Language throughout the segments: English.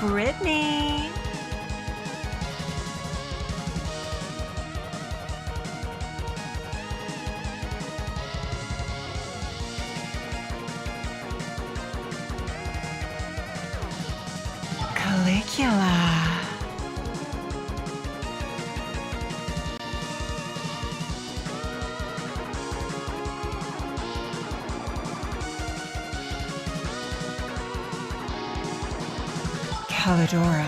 Brytknee. Calligula. Callidora.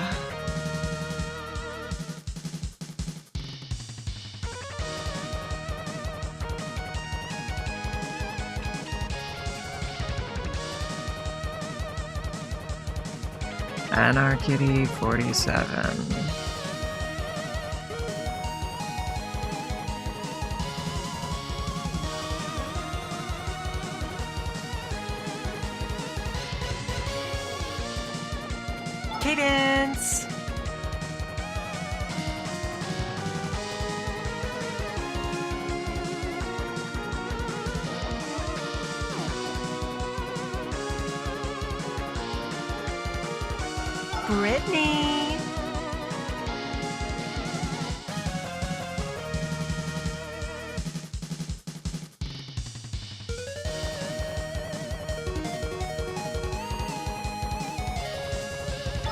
Anarchy 47. Cadence. Brytknee.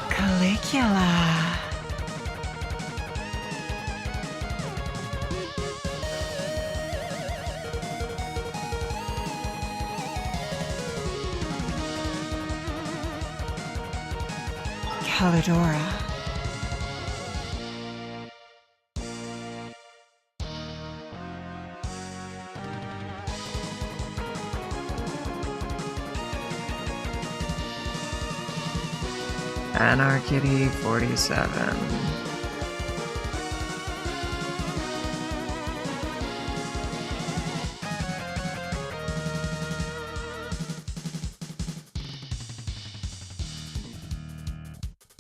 Calligula. Callidora. Anarchy 47.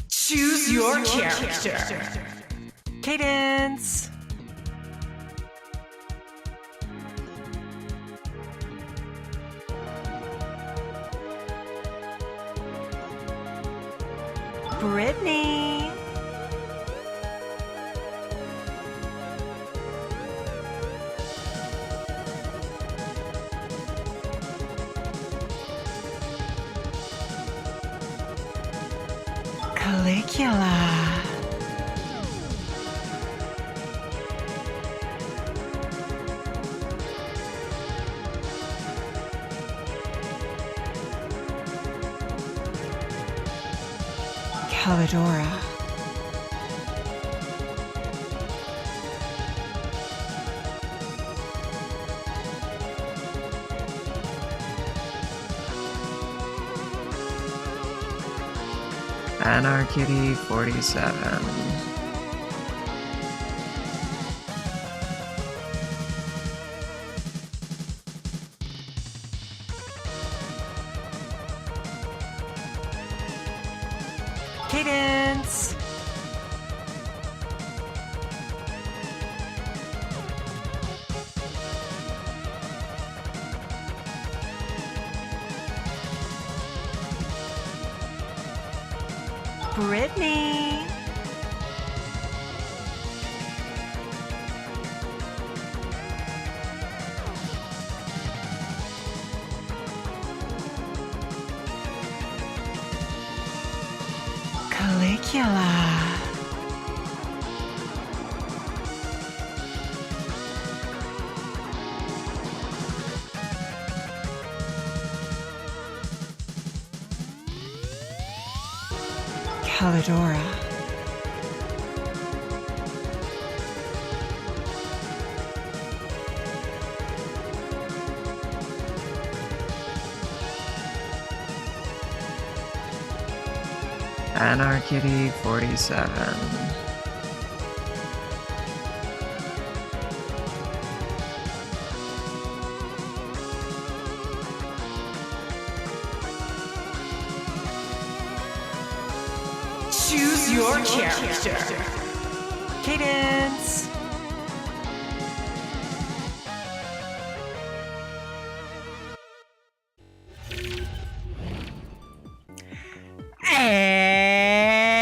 Choose your character. Cadence. Brytknee. Calligula. Callidora. Anarchy 47. Cadence. Brytknee. Calligula. Callidora. Anarchy 47. Choose your character. Cadence. And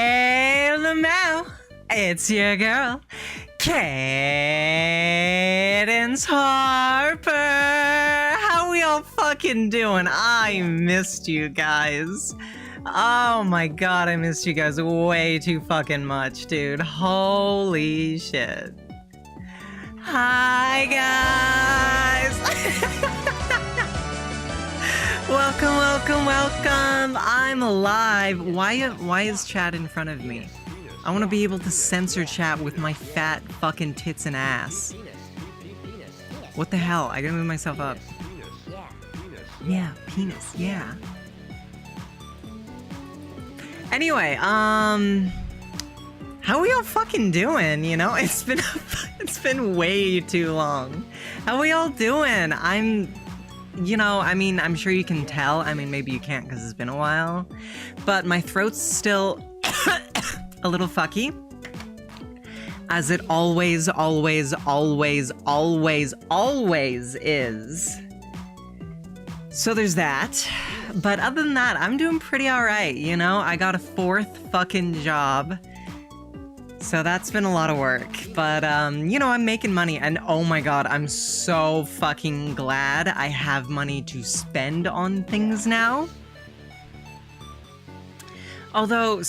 It's your girl, Cadence Harper. How we all fucking doing? I missed you guys. Oh my god, I missed you guys way too fucking much, dude. Holy shit. Hi, guys. Welcome, welcome, welcome. I'm alive. Why is chat in front of me? I want to be able to censor chat with my fat fucking tits and ass. What the hell? I gotta move myself up. Yeah, penis, yeah. Anyway, how we all fucking doing, you know? It's been way too long. How we all doing? I'm sure you can tell. I mean, maybe you can't because it's been a while. But my throat's still a little fucky. As it always is. So there's that. But other than that, I'm doing pretty alright, you know? I got a 4th fucking job. So that's been a lot of work. But, I'm making money. And oh my god, I'm so fucking glad I have money to spend on things now. Although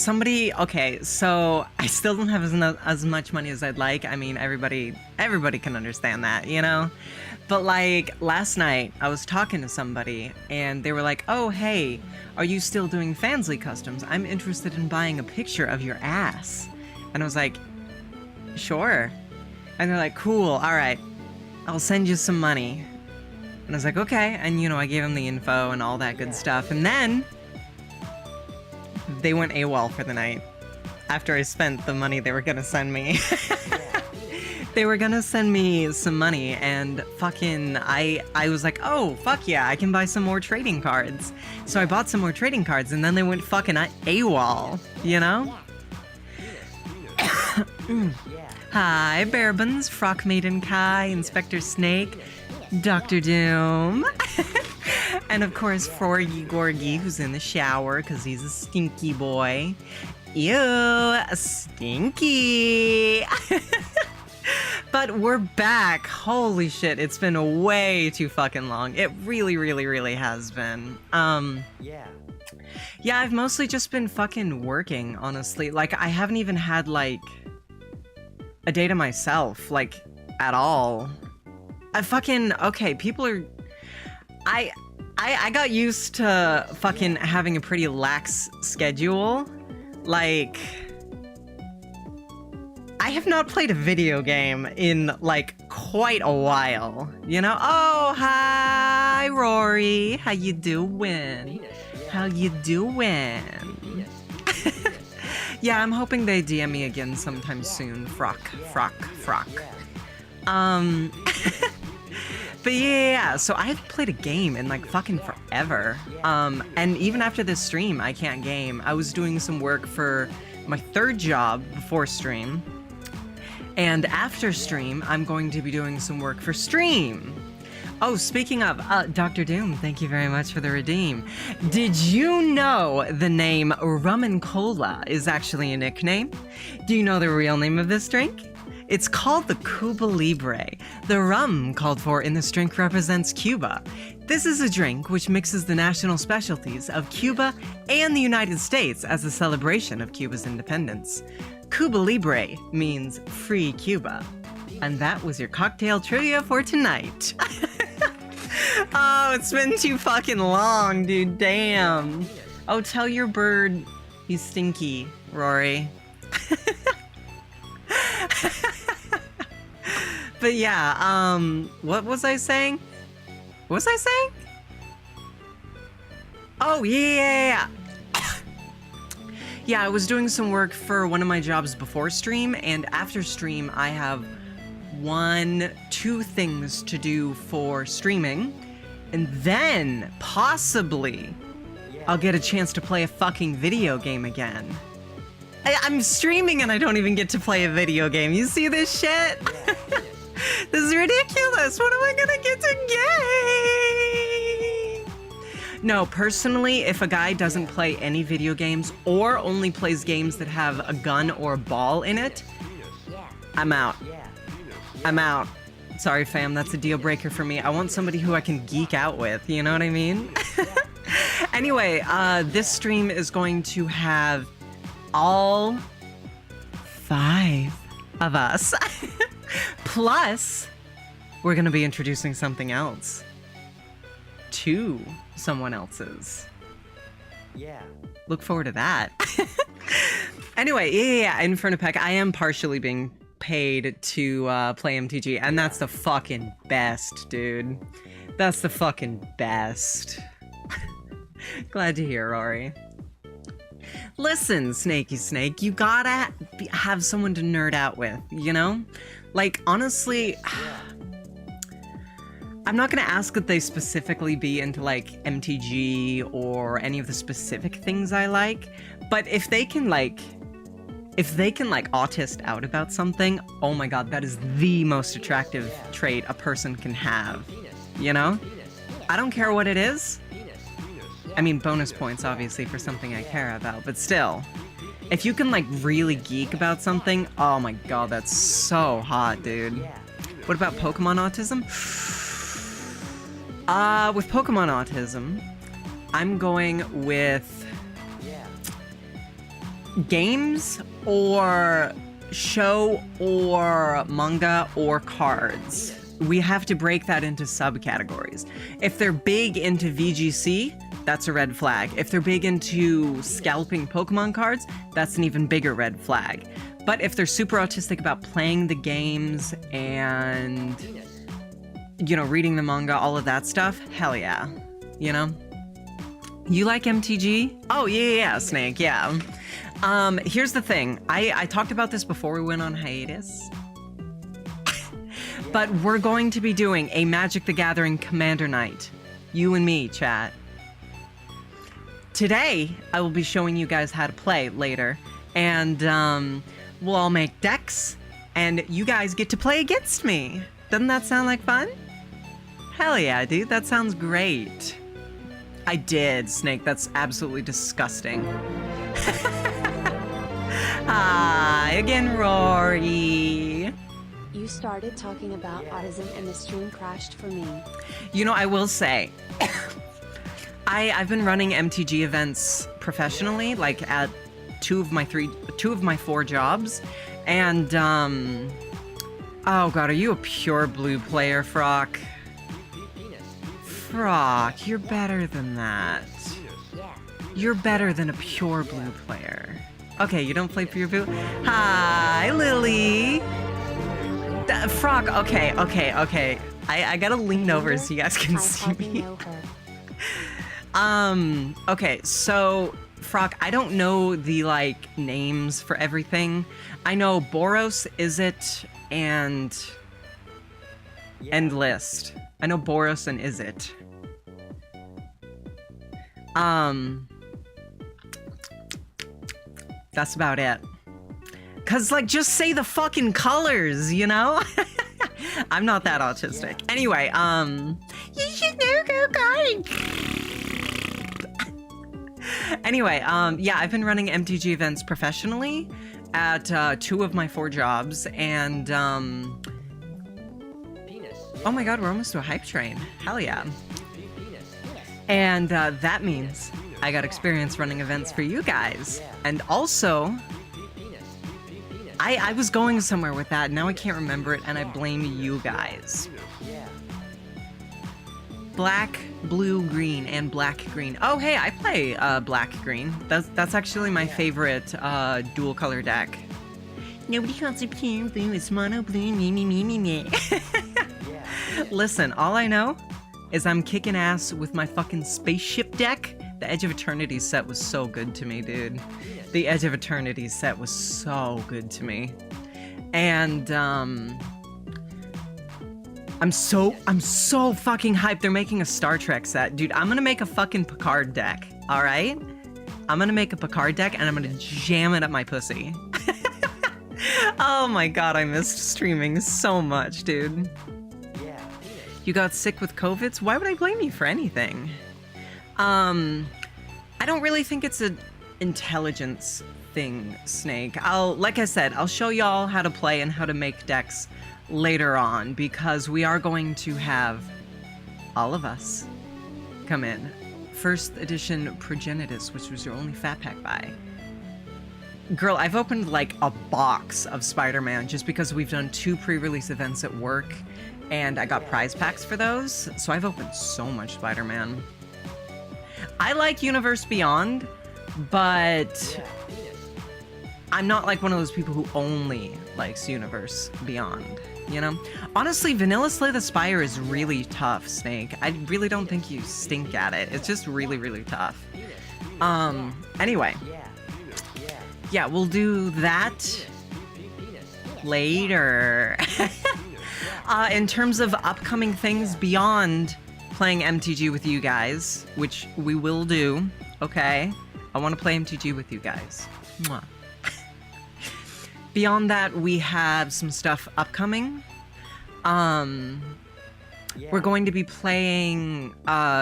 okay, so I still don't have as much money as I'd like. I mean, everybody can understand that, you know? But like, last night, I was talking to somebody, and they were like, oh, hey, are you still doing Fansly customs? I'm interested in buying a picture of your ass. And I was like, sure. And they're like, cool, alright, I'll send you some money. And I was like, okay, and I gave them the info and all that good stuff, and then they went AWOL for the night after I spent the money they were gonna send me. They were gonna send me some money, and fucking I was like, oh, fuck yeah, I can buy some more trading cards. So I bought some more trading cards, and then they went fucking AWOL, you know? Hi, Bearbuns, Frock Maiden Kai, Inspector Snake, Dr. Doom. And of course, Froggy Gorgy, who's in the shower, because he's a stinky boy. Ew, stinky. But we're back. Holy shit, it's been way too fucking long. It really, really, really has been. Yeah, I've mostly just been fucking working, honestly. Like, I haven't even had, like, a day to myself, like, at all. Okay, people are... I got used to fucking having a pretty lax schedule. Like, I have not played a video game in, like, quite a while, you know? Oh, hi, Rory. How you doing? How you doing? Yeah, I'm hoping they DM me again sometime soon. Frock. But yeah, so I haven't played a game in like fucking forever. And even after this stream, I can't game. I was doing some work for my 3rd job before stream. And after stream, I'm going to be doing some work for stream. Oh, speaking of, Dr. Doom, thank you very much for the redeem. Did you know the name Rum and Cola is actually a nickname? Do you know the real name of this drink? It's called the Cuba Libre. The rum called for in this drink represents Cuba. This is a drink which mixes the national specialties of Cuba and the United States as a celebration of Cuba's independence. Cuba Libre means free Cuba. And that was your cocktail trivia for tonight. Oh, it's been too fucking long, dude. Damn. Oh, tell your bird he's stinky, Rory. But yeah, what was I saying? What was I saying? Oh, yeah. Yeah, I was doing some work for one of my jobs before stream, and after stream, I have 2 things to do for streaming, and then, possibly, I'll get a chance to play a fucking video game again. I'm streaming and I don't even get to play a video game. You see this shit? This is ridiculous. What am I gonna get to game? No, personally, if a guy doesn't play any video games or only plays games that have a gun or a ball in it, I'm out. I'm out. Sorry, fam, that's a deal breaker for me. I want somebody who I can geek out with, you know what I mean? Anyway, this stream is going to have all 5 of us. Plus, we're going to be introducing something else to someone else's. Yeah. Look forward to that. Anyway, yeah, Inferno Peck, I am partially being paid to play MTG, and that's the fucking best, dude. That's the fucking best. Glad to hear, Rory. Listen, Snakey Snake, you gotta have someone to nerd out with, you know? Like, honestly, I'm not gonna ask that they specifically be into, like, MTG or any of the specific things I like, but if they can, like, autist out about something, oh my god, that is the most attractive trait a person can have, you know? I don't care what it is. I mean, bonus points, obviously, for something I care about, but still. If you can, like, really geek about something, oh my god, that's so hot, dude. What about Pokemon autism? With Pokemon autism, I'm going with games or show or manga or cards. We have to break that into subcategories. If they're big into VGC, that's a red flag. If they're big into scalping Pokemon cards, that's an even bigger red flag. But if they're super autistic about playing the games and, you know, reading the manga, all of that stuff, hell yeah. You know? You like MTG? Oh, yeah, Snake, yeah. Here's the thing. I talked about this before we went on hiatus. But we're going to be doing a Magic the Gathering Commander Night. You and me, chat. Today, I will be showing you guys how to play later. And, we'll all make decks, and you guys get to play against me. Doesn't that sound like fun? Hell yeah, dude. That sounds great. I did, Snake. That's absolutely disgusting. Hi again, Rory. You started talking about autism and the stream crashed for me. You know, I will say, I've been running MTG events professionally, like at two of my 4 jobs, and oh god, are you a pure blue player, Frock? Frock, you're better than that. You're better than a pure blue player. Okay, you don't play pure blue? Hi, Lily! Frock, okay. I gotta lean over so you guys can see me. Okay, so, Frock, I don't know the, like, names for everything. I know Boros, Izzet, and List. I know Boros and Izzet. That's about it. Cause, like, just say the fucking colors, you know? I'm not that autistic. Anyway, you should know, go card. Anyway, yeah, I've been running MTG events professionally at 2 of my 4 jobs, and oh my god, we're almost to a hype train. Hell yeah. And that means I got experience running events for you guys. And also, I was going somewhere with that, now I can't remember it, and I blame you guys. Black, blue, green, and black, green. Oh, hey, I play black, green. That's actually my favorite dual color deck. Nobody wants a pure blue, it's mono blue, me. Listen, all I know is I'm kicking ass with my fucking spaceship deck. The Edge of Eternity set was so good to me, dude. The Edge of Eternity set was so good to me. And, I'm so fucking hyped. They're making a Star Trek set. Dude, I'm gonna make a fucking Picard deck, alright? I'm gonna make a Picard deck and I'm gonna jam it up my pussy. Oh my god, I missed streaming so much, dude. You got sick with COVID? Why would I blame you for anything? I don't really think it's an intelligence thing, Snake. Like I said, I'll show y'all how to play and how to make decks later on, because we are going to have all of us come in. First edition Progenitus, which was your only fat pack buy. Girl, I've opened like a box of Spider-Man just because we've done 2 pre-release events at work and I got prize packs for those. So I've opened so much Spider-Man. I like Universe Beyond, but I'm not like one of those people who only likes Universe Beyond, you know? Honestly, Vanilla Slay the Spire is really tough, Snake. I really don't think you stink at it. It's just really, really tough. Anyway. Yeah, we'll do that later. In terms of upcoming things beyond playing MTG with you guys, which we will do, okay? I want to play MTG with you guys. Mwah. Beyond that, we have some stuff upcoming. We're going to be playing,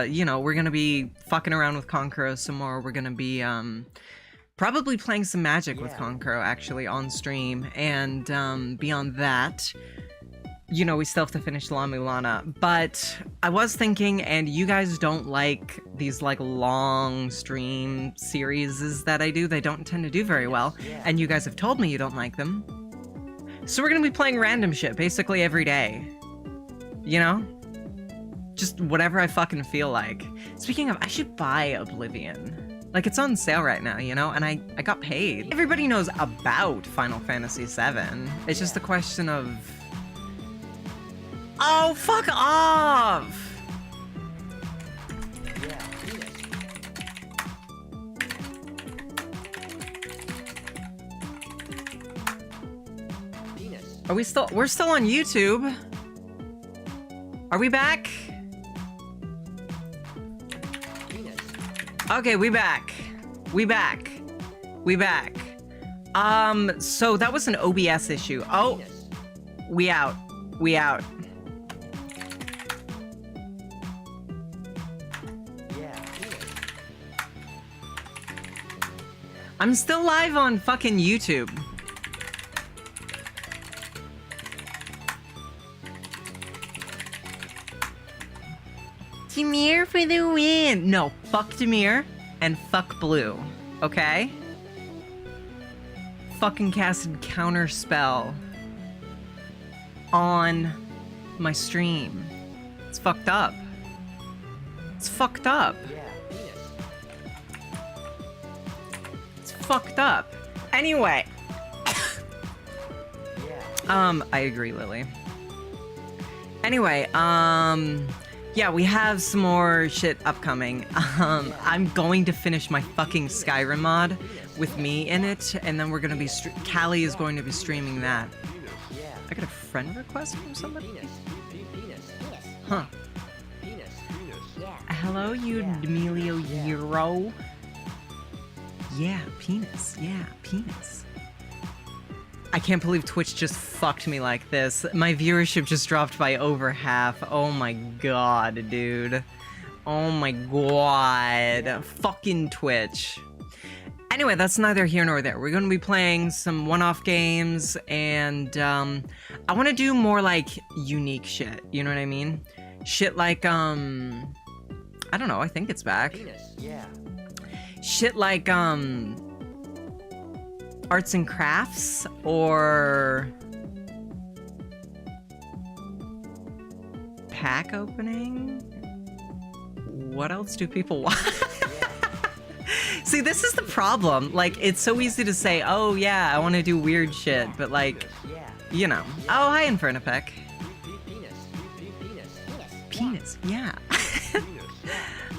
you know, we're going to be fucking around with Konkuro some more. We're going to be, probably playing some Magic with Konkuro, actually, on stream. And beyond that, you know, we still have to finish La Mulana. But I was thinking, and you guys don't like these, like, long stream series that I do. They don't tend to do very well. And you guys have told me you don't like them. So we're gonna be playing random shit, basically every day. You know? Just whatever I fucking feel like. Speaking of, I should buy Oblivion. Like, it's on sale right now, you know? And I got paid. Everybody knows about Final Fantasy VII. It's just a question of... Oh, fuck off! Are we still... We're still on YouTube. Are we back? Okay, we back. We back. We back. So that was an OBS issue. Oh, we out. We out. I'm still live on fucking YouTube. Demir for the win! No, fuck Demir and fuck Blue, okay? Fucking casted counter spell on my stream. It's fucked up. It's fucked up. It's fucked up. Anyway. I agree, Lily. Anyway, yeah, we have some more shit upcoming. I'm going to finish my fucking Skyrim mod with me in it, and then we're gonna be Callie is going to be streaming that. I got a friend request from somebody? Huh. Hello, you D'Amelio Euro. Yeah, penis. Yeah, penis. I can't believe Twitch just fucked me like this. My viewership just dropped by over half. Oh my god, dude. Oh my god. Fucking Twitch. Anyway, that's neither here nor there. We're gonna be playing some one-off games, and I wanna do more, like, unique shit. You know what I mean? Shit like, I don't know, I think it's back. Shit like, arts and crafts, or pack opening? What else do people want? See, this is the problem. Like, it's so easy to say, oh yeah, I want to do weird shit, but like, you know. Oh, hi, Infernipec. Penis, yeah.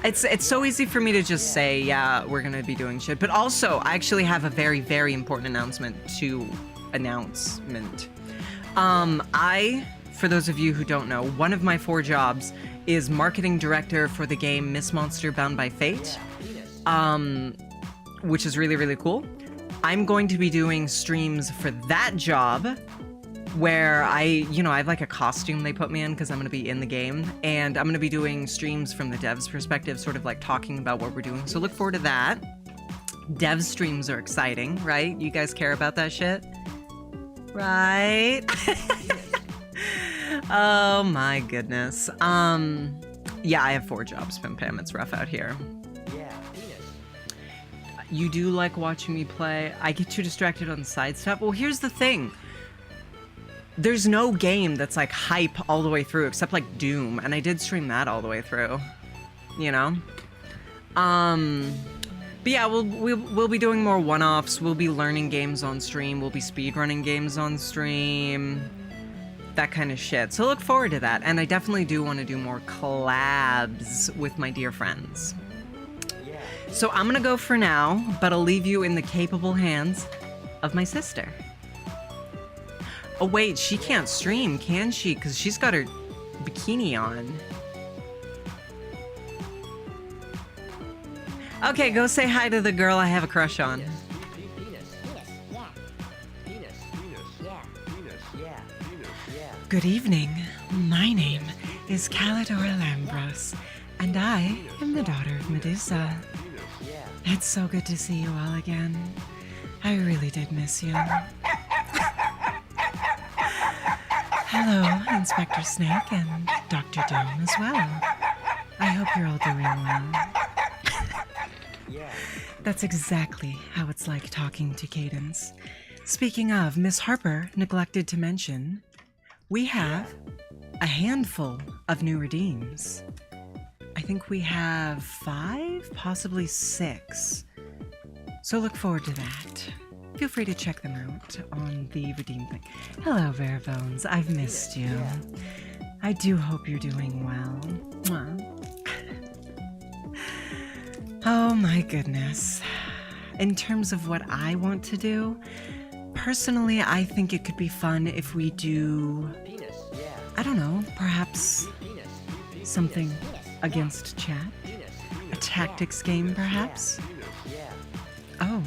It's so easy for me to just say, yeah, we're gonna be doing shit. But also, I actually have a very, very important announcement to announcement. For those of you who don't know, one of my 4 jobs is marketing director for the game Miss Monster Bound by Fate, which is really, really cool. I'm going to be doing streams for that job, where I have like a costume they put me in because I'm going to be in the game, and I'm going to be doing streams from the devs' perspective, sort of like talking about what we're doing. So look forward to that. Dev streams are exciting, right? You guys care about that shit? Right? Oh my goodness. Yeah, I have 4 jobs, Pim Pam. It's rough out here. You do like watching me play. I get too distracted on side stuff. Well, here's the thing. There's no game that's like hype all the way through except like Doom, and I did stream that all the way through. You know? But yeah, we'll be doing more one-offs. We'll be learning games on stream. We'll be speedrunning games on stream. That kind of shit. So look forward to that. And I definitely do want to do more collabs with my dear friends. So I'm gonna go for now, but I'll leave you in the capable hands of my sister. Oh wait, she can't stream, can she? Because she's got her bikini on. Okay, go say hi to the girl I have a crush on. Good evening. My name is Callidora Lambros, and I am the daughter of Medusa. It's so good to see you all again. I really did miss you. Hello, Inspector Snake and Dr. Doom as well. I hope you're all doing well. That's exactly how it's like talking to Cadence. Speaking of, Miss Harper neglected to mention, we have a handful of new redeems. I think we have 5, possibly 6. So look forward to that. Feel free to check them out on the redeem thing. Hello, Barebones. I've missed you. I do hope you're doing well. Mwah. Oh my goodness. In terms of what I want to do, personally, I think it could be fun if we do, I don't know, perhaps something against chat? A tactics game, perhaps? Oh.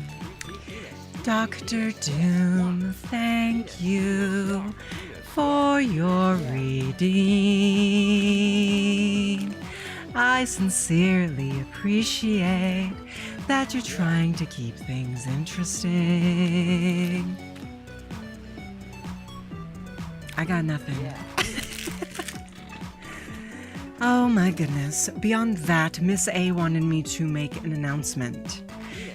Dr. Doom, thank you for your reading. I sincerely appreciate that you're trying to keep things interesting. I got nothing. Oh my goodness. Beyond that, Miss A wanted me to make an announcement.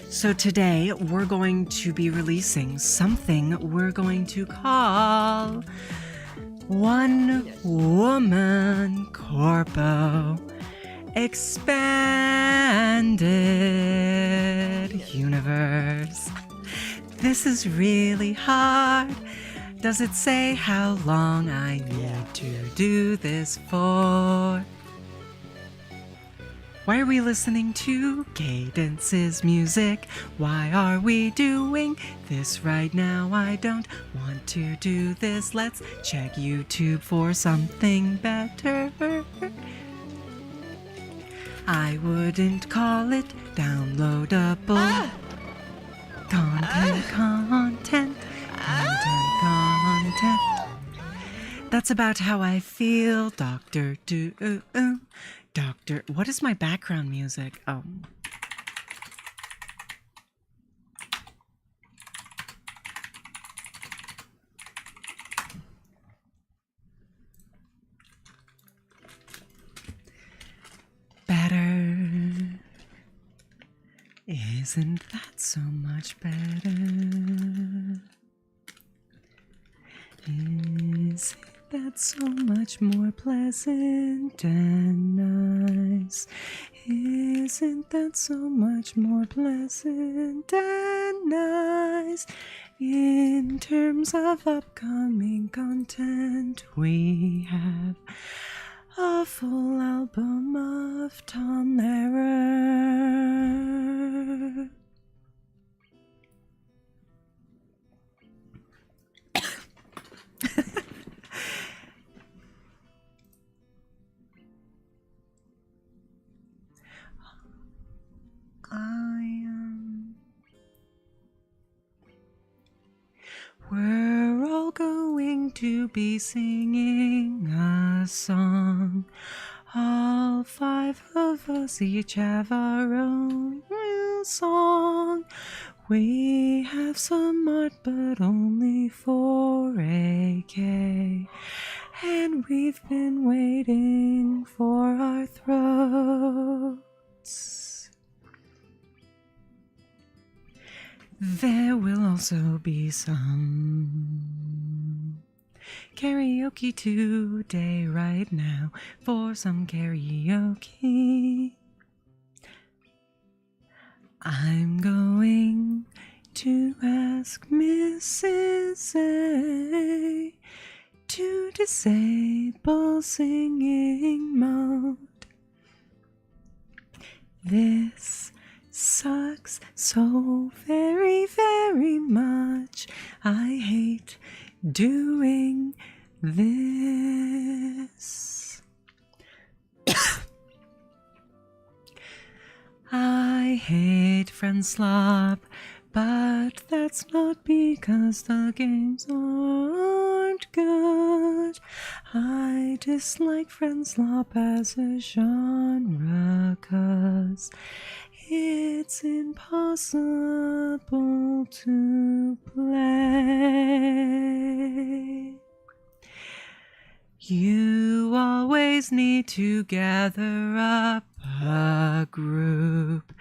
So today, we're going to be releasing something we're going to call OneWomanCorpo Expanded Universe. This is really hard. Does it say how long I need to do this for? Why are we listening to Cadence's music? Why are we doing this right now? I don't want to do this. Let's check YouTube for something better. I wouldn't call it downloadable. Content. That's about how I feel, Dr. Doom. Doctor, what is my background music? Oh. Better. Isn't that so much better? Isn't that so much more pleasant and nice? Isn't that so much more pleasant and nice? In terms of upcoming content, we have a full album of Tom Lehrer. We're all going to be singing a song All five of us each have our own real song. We have some art, but only for AK. And we've been waiting for our throats. There will also be some karaoke today, right now, for some karaoke. I'm going to ask Mrs. A to disable singing mode. This sucks so very, very much. I hate doing this. I hate friend slop, but that's not because the games aren't good. I dislike friend slop as a genre 'cause it's impossible to play. You always need to gather up a group,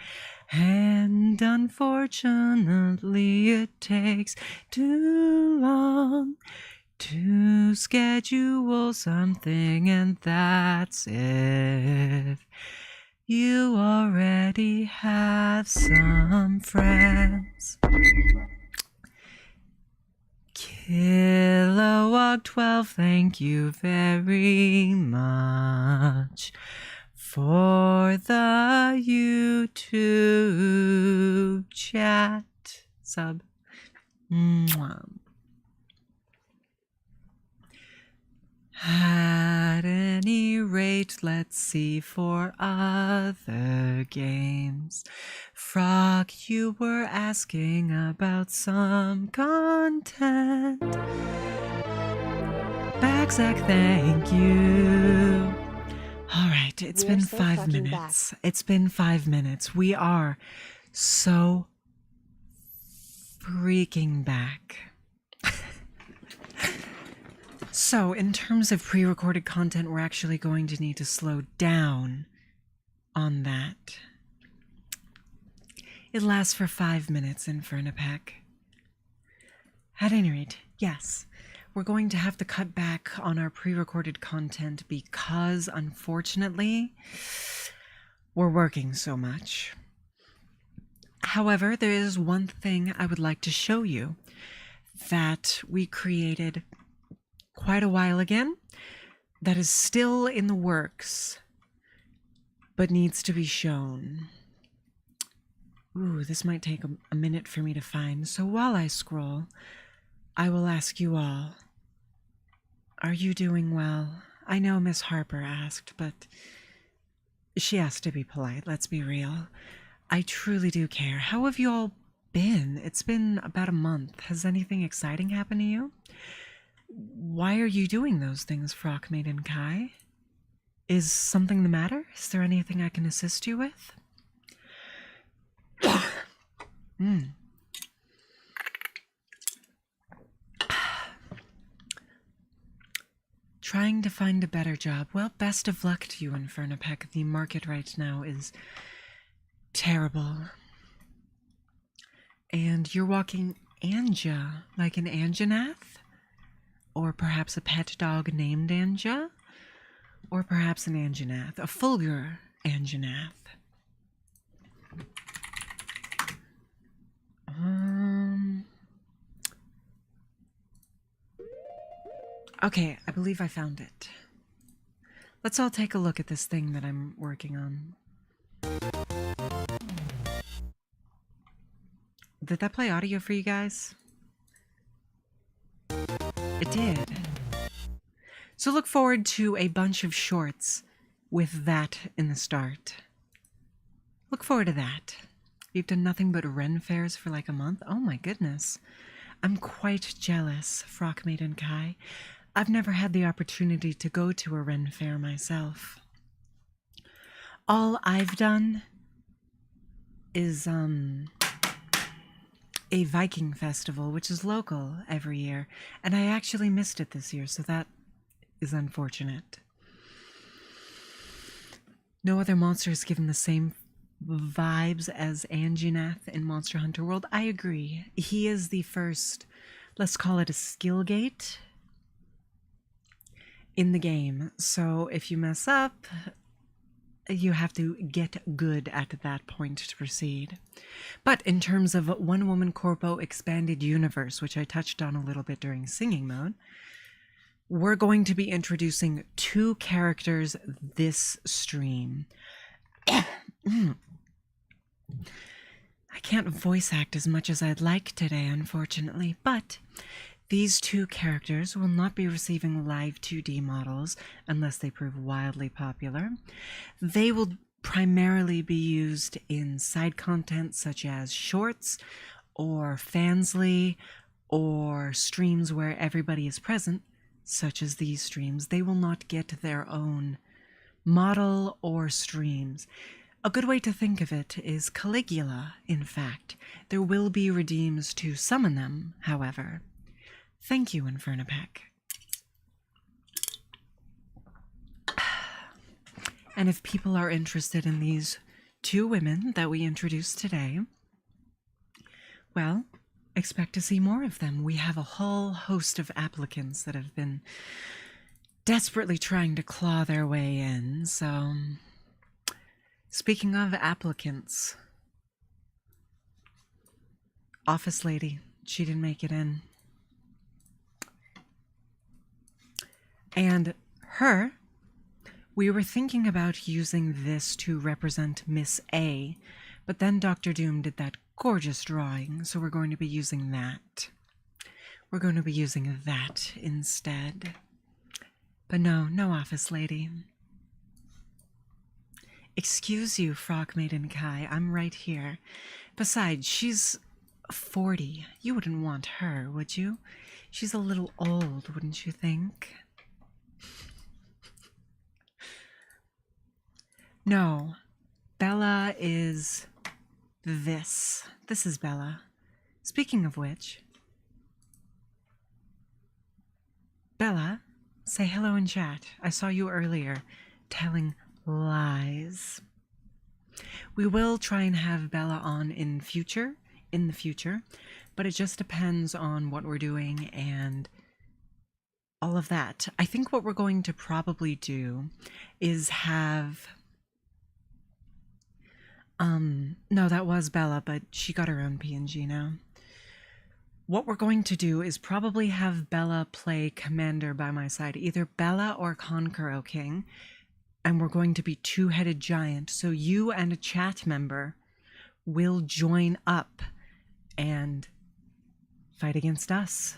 and unfortunately it takes too long to schedule something, and that's if you already have some friends. Kilowog 12, thank you very much for the YouTube chat sub. Mwah. At any rate, let's see for other games. Frog, you were asking about some content. Backsack, thank you. All right, it's been 5 minutes. It's been 5 minutes. We are so freaking back. So, in terms of pre-recorded content, we're actually going to need to slow down on that. It lasts for 5 minutes, Infernapec. At any rate, yes, we're going to have to cut back on our pre-recorded content because, unfortunately, we're working so much. However, there is one thing I would like to show you that we created quite a while again that is still in the works but needs to be shown. Ooh, this might take a minute for me to find, so while I scroll, I will ask you all, are you doing well? I know Miss Harper asked, but she asked to be polite, let's be real. I truly do care. How have you all been? It's been about a month. Has anything exciting happened to you? Why are you doing those things, Frock Maiden Kai? Is something the matter? Is there anything I can assist you with? Trying to find a better job. Well, best of luck to you, Infernapec. The market right now is terrible. And you're walking Anja, like an Anjanath? Or perhaps a pet dog named Anja? Or perhaps an Anjanath, a Fulgur Anjanath. Okay, I believe I found it. Let's all take a look at this thing that I'm working on. Did that play audio for you guys? It did. So look forward to a bunch of shorts with that in the start. Look forward to that. You've done nothing but Ren fairs for like a month? Oh my goodness. I'm quite jealous, Frock Maiden Kai. I've never had the opportunity to go to a Ren fair myself. All I've done is a Viking festival, which is local every year, and I actually missed it this year, so that is unfortunate. No other monster is given the same vibes as Anjanath in Monster Hunter World. I agree. He is the first, let's call it a skill gate in the game. So if you mess up, you have to get good at that point to proceed. But in terms of OneWomanCorpo Expanded Universe, which I touched on a little bit during singing mode, we're going to be introducing 2 characters this stream. I can't voice act as much as I'd like today, unfortunately, but these 2 characters will not be receiving live 2D models unless they prove wildly popular. They will primarily be used in side content such as shorts or fansly or streams where everybody is present, such as these streams. They will not get their own model or streams. A good way to think of it is Calligula, in fact. There will be redeems to summon them, however. Thank you, Infernapec. And if people are interested in these 2 women that we introduced today, well, expect to see more of them. We have a whole host of applicants that have been desperately trying to claw their way in, so... Speaking of applicants, office lady, she didn't make it in. And her, we were thinking about using this to represent Miss A, but then Dr. Doom did that gorgeous drawing, so we're going to be using that. We're going to be using that instead. But no office lady. Excuse you, Frog Maiden Kai, I'm right here. Besides, she's 40. You wouldn't want her, would you? She's a little old, wouldn't you think? No, Bella is this. This is Bella. Speaking of which, Bella, say hello in chat. I saw you earlier telling lies. We will try and have Bella on in the future, but it just depends on what we're doing and all of that. I think what we're going to probably do is have no, that was Bella, but she got her own PNG now. What we're going to do is probably have Bella play commander by my side, either Bella or Conquer, O King, and we're going to be 2-headed giant, so you and a chat member will join up and fight against us.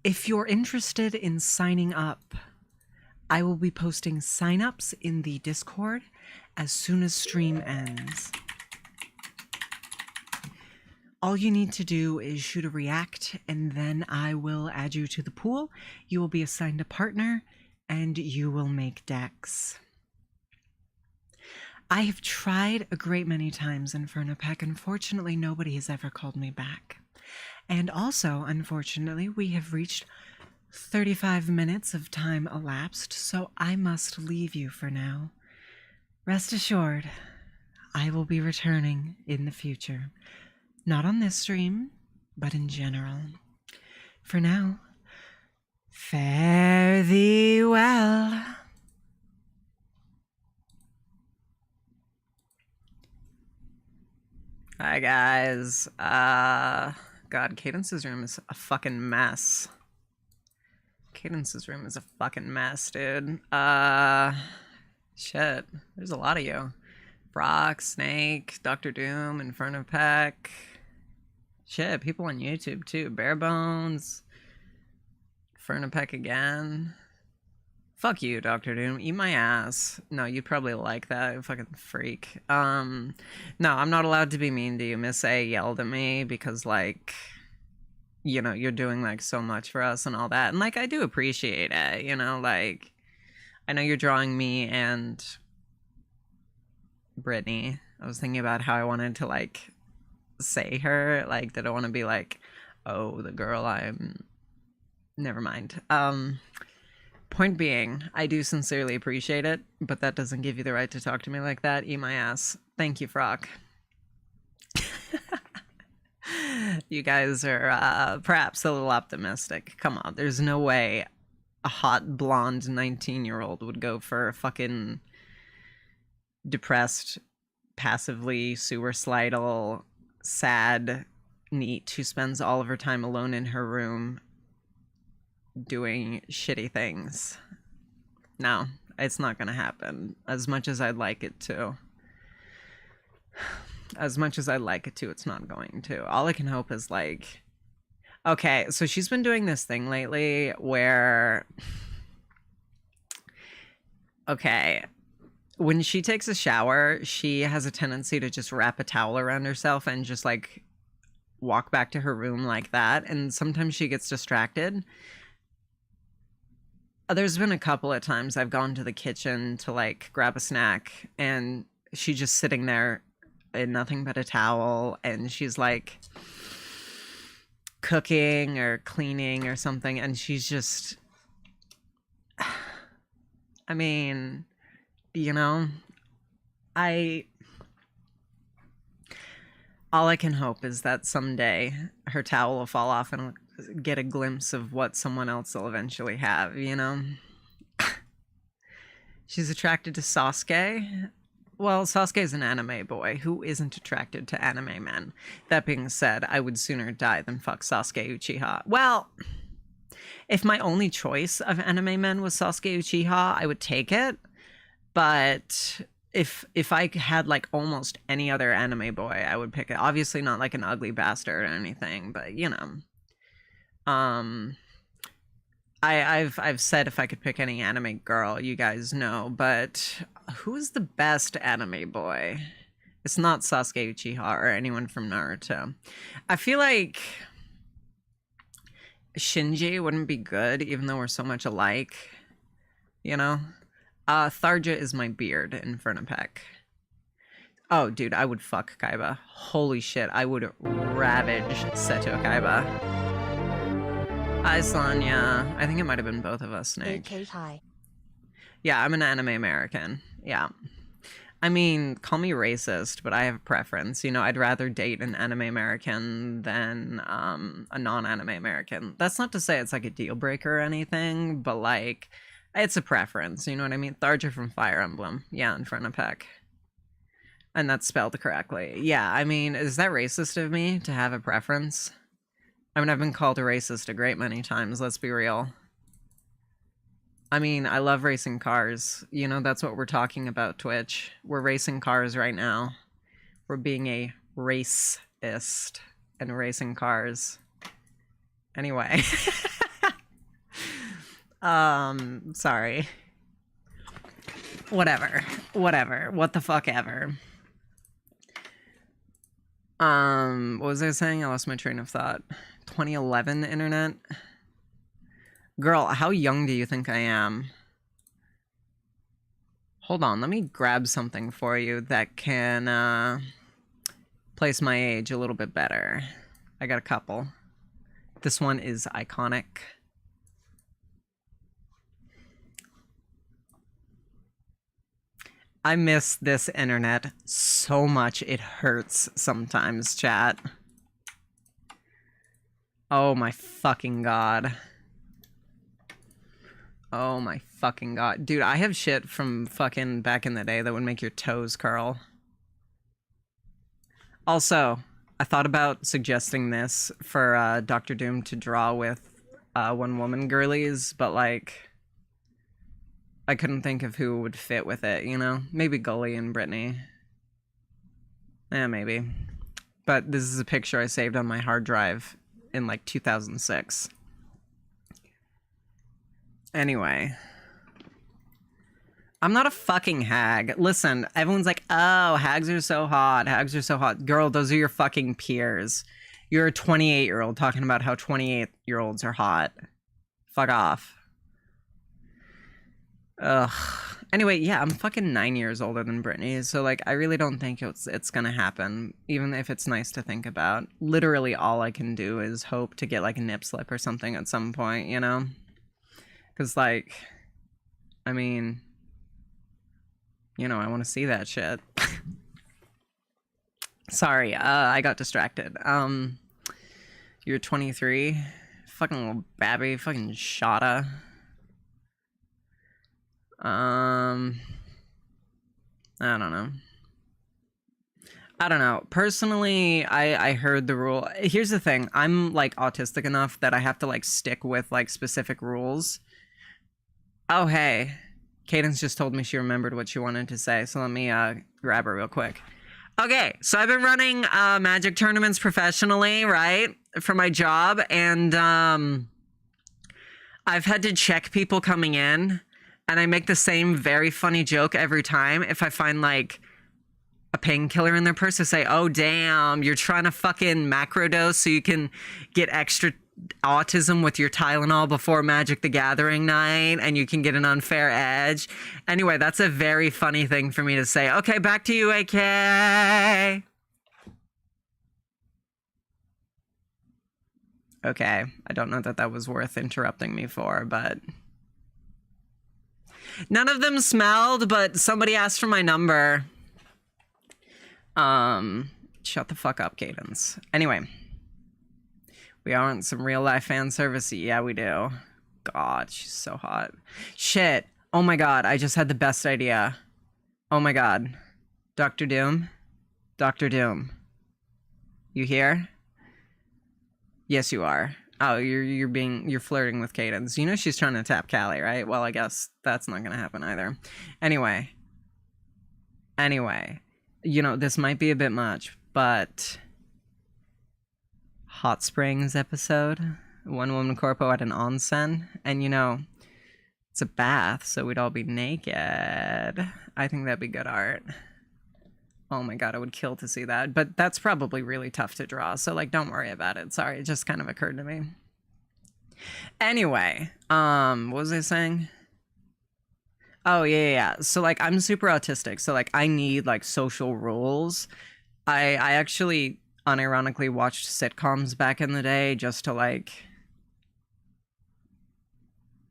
If you're interested in signing up, I will be posting signups in the Discord as soon as stream ends. All you need to do is shoot a react, and then I will add you to the pool. You will be assigned a partner, and you will make decks. I have tried a great many times, Infernapec. Unfortunately, nobody has ever called me back. And also, unfortunately, we have reached 35 minutes of time elapsed, so I must leave you for now. Rest assured, I will be returning in the future. Not on this stream, but in general. For now, fare thee well. Hi guys. God, Cadence's room is a fucking mess. Cadence's room is a fucking mess, dude. Shit. There's a lot of you. Brock, Snake, Dr. Doom, Infernapec. Shit, people on YouTube too. Barebones. Infernapec again. Fuck you, Dr. Doom. Eat my ass. No, you'd probably like that, you fucking freak. No, I'm not allowed to be mean to you. Miss A yelled at me because, like, you know, you're doing, like, so much for us and all that. And, like, I do appreciate it, you know, like, I know you're drawing me and Brytknee. I was thinking about how I wanted to like say her, like that I want to be like, oh, the girl I'm. Never mind. Point being, I do sincerely appreciate it, but that doesn't give you the right to talk to me like that. Eat my ass. Thank you, Frock. You guys are perhaps a little optimistic. Come on, there's no way a hot blonde 19-year-old would go for a fucking depressed, passively suicidal, sad NEET who spends all of her time alone in her room doing shitty things. No, it's not gonna happen. As much as I'd like it to. As much as I'd like it to, it's not going to. All I can hope is like... Okay, so she's been doing this thing lately where... Okay, when she takes a shower, she has a tendency to just wrap a towel around herself and just like walk back to her room like that. And sometimes she gets distracted. There's been a couple of times I've gone to the kitchen to like grab a snack and she's just sitting there in nothing but a towel and she's like cooking or cleaning or something and she's just, I mean, you know, all I can hope is that someday her towel will fall off and get a glimpse of what someone else will eventually have, you know? She's attracted to Sasuke. Well, Sasuke's an anime boy. Who isn't attracted to anime men? That being said, I would sooner die than fuck Sasuke Uchiha. Well, if my only choice of anime men was Sasuke Uchiha, I would take it. But if I had like almost any other anime boy, I would pick it. Obviously not like an ugly bastard or anything, but you know. I've said if I could pick any anime girl, you guys know, but who's the best anime boy? It's not Sasuke Uchiha or anyone from Naruto. I feel like Shinji wouldn't be good, even though we're so much alike, you know? Tharja is my beard in Fernapek. Oh, dude, I would fuck Kaiba. Holy shit, I would ravage Seto Kaiba. Hi, Sonya. I think it might have been both of us, Snake. AK hi. Yeah, I'm an anime American. Yeah. I mean, call me racist, but I have a preference. You know, I'd rather date an anime American than a non-anime American. That's not to say it's like a deal breaker or anything, but like, it's a preference. You know what I mean? Tharja from Fire Emblem. Yeah, in front of Peck. And that's spelled correctly. Yeah, I mean, is that racist of me to have a preference? I mean, I've been called a racist a great many times, let's be real. I mean, I love racing cars. You know, that's what we're talking about, Twitch. We're racing cars right now. We're being a racist and racing cars. Anyway. Sorry. Whatever. What the fuck ever. What was I saying? I lost my train of thought. 2011 internet? Girl, how young do you think I am? Hold on, let me grab something for you that can, place my age a little bit better. I got a couple. This one is iconic. I miss this internet so much it hurts sometimes, chat. Oh my fucking god. Oh my fucking god. Dude, I have shit from fucking back in the day that would make your toes curl. Also, I thought about suggesting this for Dr. Doom to draw with One Woman girlies, but like, I couldn't think of who would fit with it, you know? Maybe Gully and Brytknee. Yeah, maybe. But this is a picture I saved on my hard drive in like 2006. Anyway. I'm not a fucking hag. Listen, everyone's like, oh, hags are so hot. Hags are so hot. Girl, those are your fucking peers. You're a 28-year-old talking about how 28-year-olds are hot. Fuck off. Ugh. Anyway, yeah, I'm fucking 9 years older than Brytknee, so like I really don't think it's gonna happen, even if it's nice to think about. Literally all I can do is hope to get like a nip slip or something at some point, you know? Because like, I mean, you know, I want to see that shit. Sorry, I got distracted. You're 23, fucking little babby, fucking shotta. I don't know. Personally, I heard the rule. Here's the thing. I'm like autistic enough that I have to like stick with like specific rules. Oh, hey. Cadence just told me she remembered what she wanted to say, so let me grab her real quick. Okay, so I've been running Magic tournaments professionally, right, for my job, and I've had to check people coming in, and I make the same very funny joke every time. If I find like a painkiller in their purse, I say, "Oh damn, you're trying to fucking macrodose so you can get extra autism with your Tylenol before Magic the Gathering night, and you can get an unfair edge." Anyway, that's a very funny thing for me to say. Okay, back to you, AK. Okay, I don't know that that was worth interrupting me for, but none of them smelled, but somebody asked for my number. Shut the fuck up, Cadence. Anyway. We aren't some real life fan service. Yeah, we do. God, she's so hot. Shit. Oh my god, I just had the best idea. Oh my god. Dr. Doom? Dr. Doom. You here? Yes, you are. Oh, you're flirting with Cadence. You know she's trying to tap Callie, right? Well, I guess that's not gonna happen either. Anyway. You know, this might be a bit much, but Hot Springs episode, OneWomanCorpo at an onsen, and you know, it's a bath, so we'd all be naked. I think that'd be good art. Oh my god, I would kill to see that, but that's probably really tough to draw, so like, don't worry about it. Sorry, it just kind of occurred to me. Anyway, what was I saying? Oh, yeah. So like, I'm super autistic, so like, I need like social rules. I actually unironically watched sitcoms back in the day just to like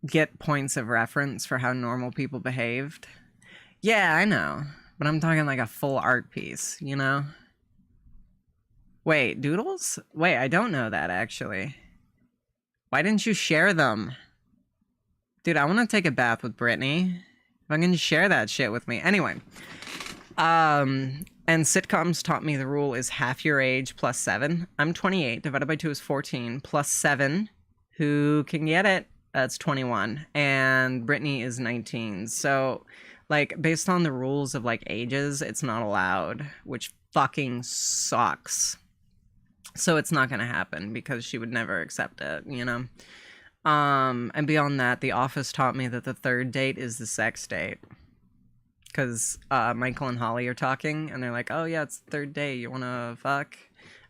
get points of reference for how normal people behaved. Yeah, I know, but I'm talking like a full art piece, you know? Wait, doodles? Wait, I don't know that actually. Why didn't you share them? Dude, I want to take a bath with Brytknee. If I can share that shit with me. Anyway, and sitcoms taught me the rule is half your age plus 7. I'm 28, divided by 2 is 14, plus 7. Who can get it? That's 21. And Brytknee is 19. So, like, based on the rules of, like, ages, it's not allowed, which fucking sucks. So it's not gonna happen, because she would never accept it, you know? And beyond that, The Office taught me that the third date is the sex date. Because Michael and Holly are talking, and they're like, "Oh yeah, it's the third date. You wanna fuck?"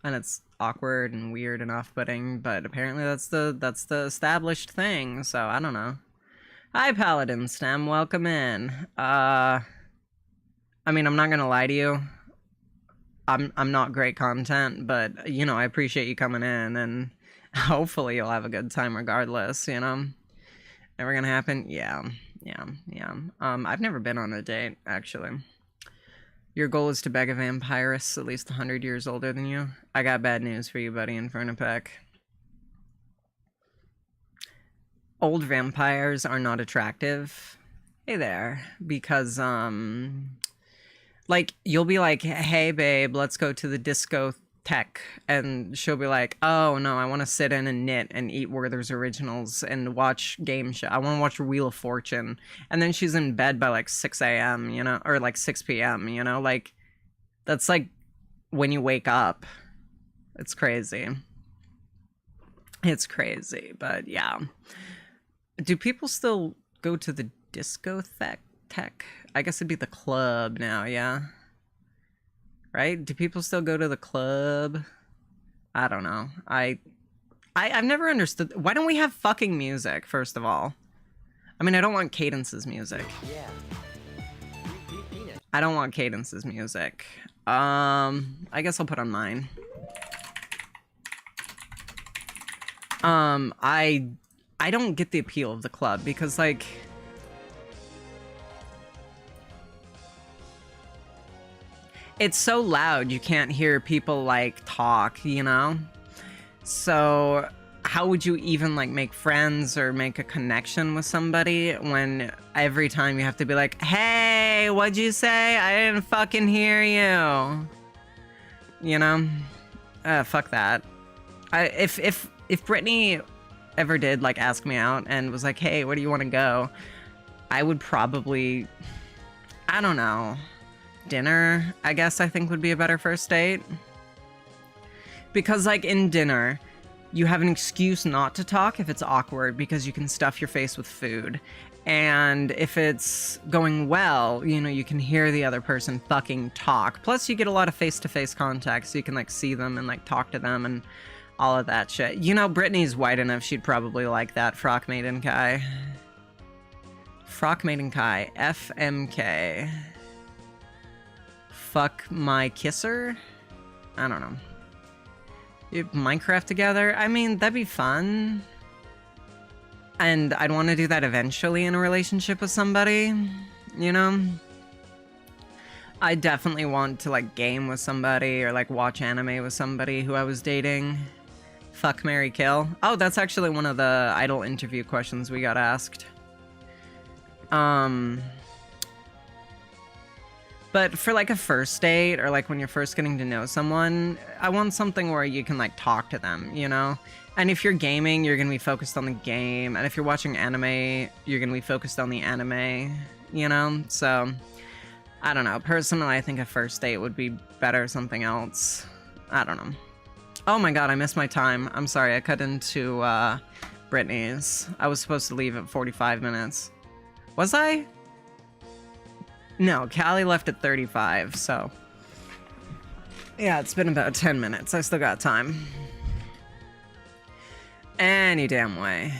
And it's awkward and weird and off-putting, but apparently that's the established thing. So I don't know. Hi, Paladin Stem. Welcome in. I mean, I'm not gonna lie to you. I'm not great content, but you know, I appreciate you coming in, and hopefully you'll have a good time regardless. You know, never gonna happen. Yeah. I've never been on a date, actually. Your goal is to beg a vampirist at least 100 years older than you? I got bad news for you, buddy, Infernopec. Old vampires are not attractive. Hey there. Because, like, you'll be like, "Hey, babe, let's go to the discotheque." And she'll be like, "Oh, no, I want to sit in and knit and eat Werther's Originals and watch game show. I want to watch Wheel of Fortune." And then she's in bed by, like, 6 a.m., you know? Or, like, 6 p.m., you know? Like, that's, like, when you wake up. It's crazy. It's crazy, but yeah. Do people still go to the discotheque? I guess it'd be the club now, yeah? Right? Do people still go to the club? I don't know. I've never understood. Why don't we have fucking music, first of all? I mean, I don't want Cadence's music. Yeah. I don't want Cadence's music. I guess I'll put on mine. I don't get the appeal of the club because, like, it's so loud you can't hear people, like, talk, you know? So how would you even, like, make friends or make a connection with somebody when every time you have to be like, hey, what'd you say? I didn't fucking hear you. You know? Fuck that. If Brytknee ever did, like, ask me out and was like, hey, where do you want to go? I would probably, I don't know, dinner, I guess I think would be a better first date. Because, like, in dinner, you have an excuse not to talk if it's awkward because you can stuff your face with food. And if it's going well, you know, you can hear the other person fucking talk. Plus, you get a lot of face-to-face contact, so you can, like, see them and, like, talk to them and all of that shit. You know, Brytknee's white enough, she'd probably like that. Frock Maiden Kai. Frock Maiden Kai. FMK. Fuck my kisser? I don't know. Minecraft together? I mean, that'd be fun. And I'd want to do that eventually in a relationship with somebody, you know? I definitely want to, like, game with somebody or, like, watch anime with somebody who I was dating. Fuck, marry, kill. Oh, that's actually one of the idol interview questions we got asked. But for, like, a first date or, like, when you're first getting to know someone, I want something where you can, like, talk to them, you know? And if you're gaming, you're gonna be focused on the game. And if you're watching anime, you're gonna be focused on the anime, you know? So, I don't know. Personally, I think a first date would be better something else. I don't know. Oh my god, I missed my time. I'm sorry, I cut into, Brytknee's. I was supposed to leave at 45 minutes. Was I? No, Callie left at 35, so... yeah, it's been about 10 minutes. I still got time. Any damn way.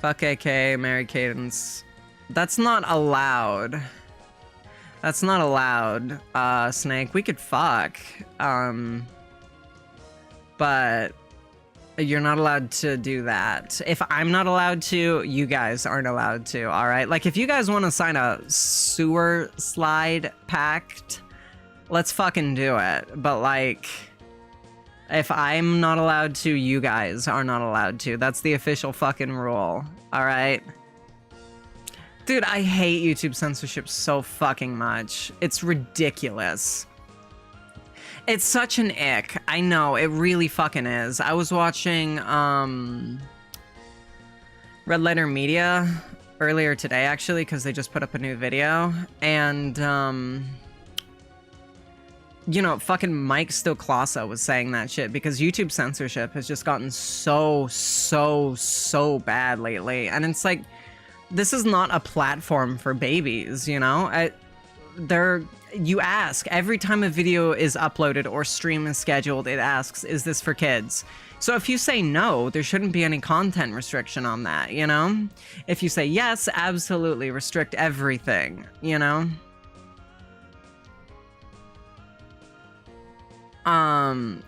Fuck AK, marry Cadence. That's not allowed. That's not allowed, Snake. We could fuck. But you're not allowed to do that. If I'm not allowed to, you guys aren't allowed to, alright? Like, if you guys want to sign a sewer slide pact, let's fucking do it. But, like, if I'm not allowed to, you guys are not allowed to. That's the official fucking rule, alright? Dude, I hate YouTube censorship so fucking much. It's ridiculous. It's such an ick. I know, it really fucking is. I was watching, Red Letter Media earlier today, actually, because they just put up a new video. And, you know, fucking Mike Stillclasa was saying that shit because YouTube censorship has just gotten so bad lately. And it's like, this is not a platform for babies, you know? You ask, every time a video is uploaded or stream is scheduled, it asks, is this for kids? So if you say no, there shouldn't be any content restriction on that, you know? If you say yes, absolutely, restrict everything, you know?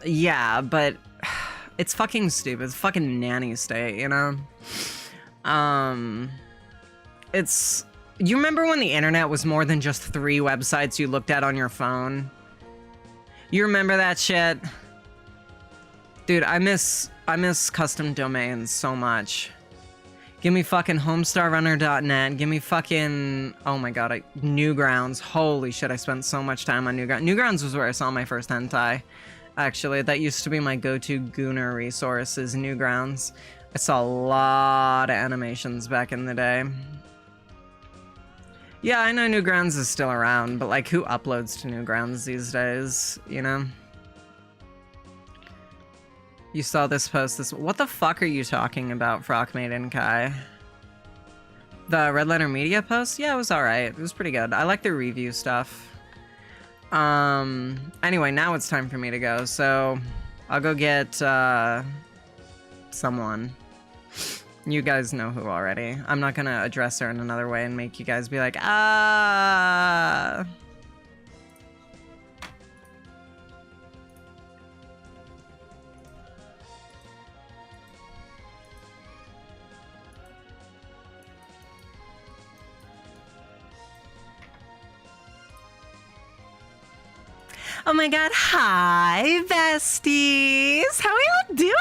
Yeah, but it's fucking stupid. It's fucking nanny state, you know? You remember when the internet was more than just 3 websites you looked at on your phone? You remember that shit? Dude, I miss custom domains so much. Give me fucking homestarrunner.net. Give me fucking... oh my god, Newgrounds. Holy shit, I spent so much time on Newgrounds. Newgrounds was where I saw my first hentai. Actually, that used to be my go-to gooner resource, is Newgrounds. I saw a lot of animations back in the day. Yeah, I know Newgrounds is still around, but, like, who uploads to Newgrounds these days, you know? You saw this post, what the fuck are you talking about, Frock Maiden Kai? The Red Letter Media post? Yeah, it was alright. It was pretty good. I like the review stuff. Anyway, now it's time for me to go, so I'll go get, someone. You guys know who already. I'm not gonna address her in another way and make you guys be like, ah. Oh my god, hi, besties! How are y'all doing?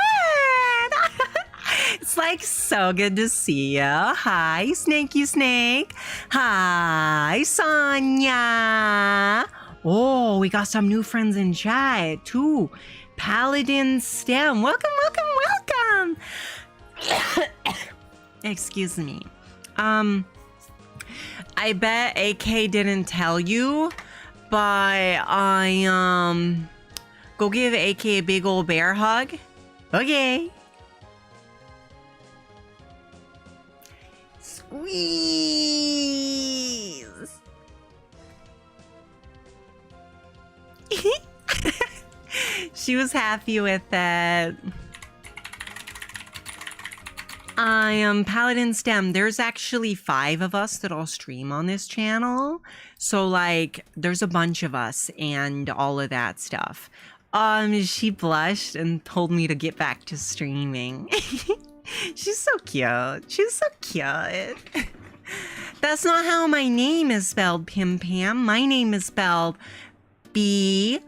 It's like so good to see you. Hi, Snakey Snake. Hi, Sonia. Oh, we got some new friends in chat too. Paladin Stem. Welcome, welcome, welcome. Excuse me. I bet AK didn't tell you, but I go give AK a big old bear hug. Okay. Squeeze. She was happy with that. I am Paladin Stem. There's actually 5 of us that all stream on this channel. So like there's a bunch of us and all of that stuff. She blushed and told me to get back to streaming. She's so cute. She's so cute. That's not how my name is spelled, Pim Pam. My name is spelled Brytknee.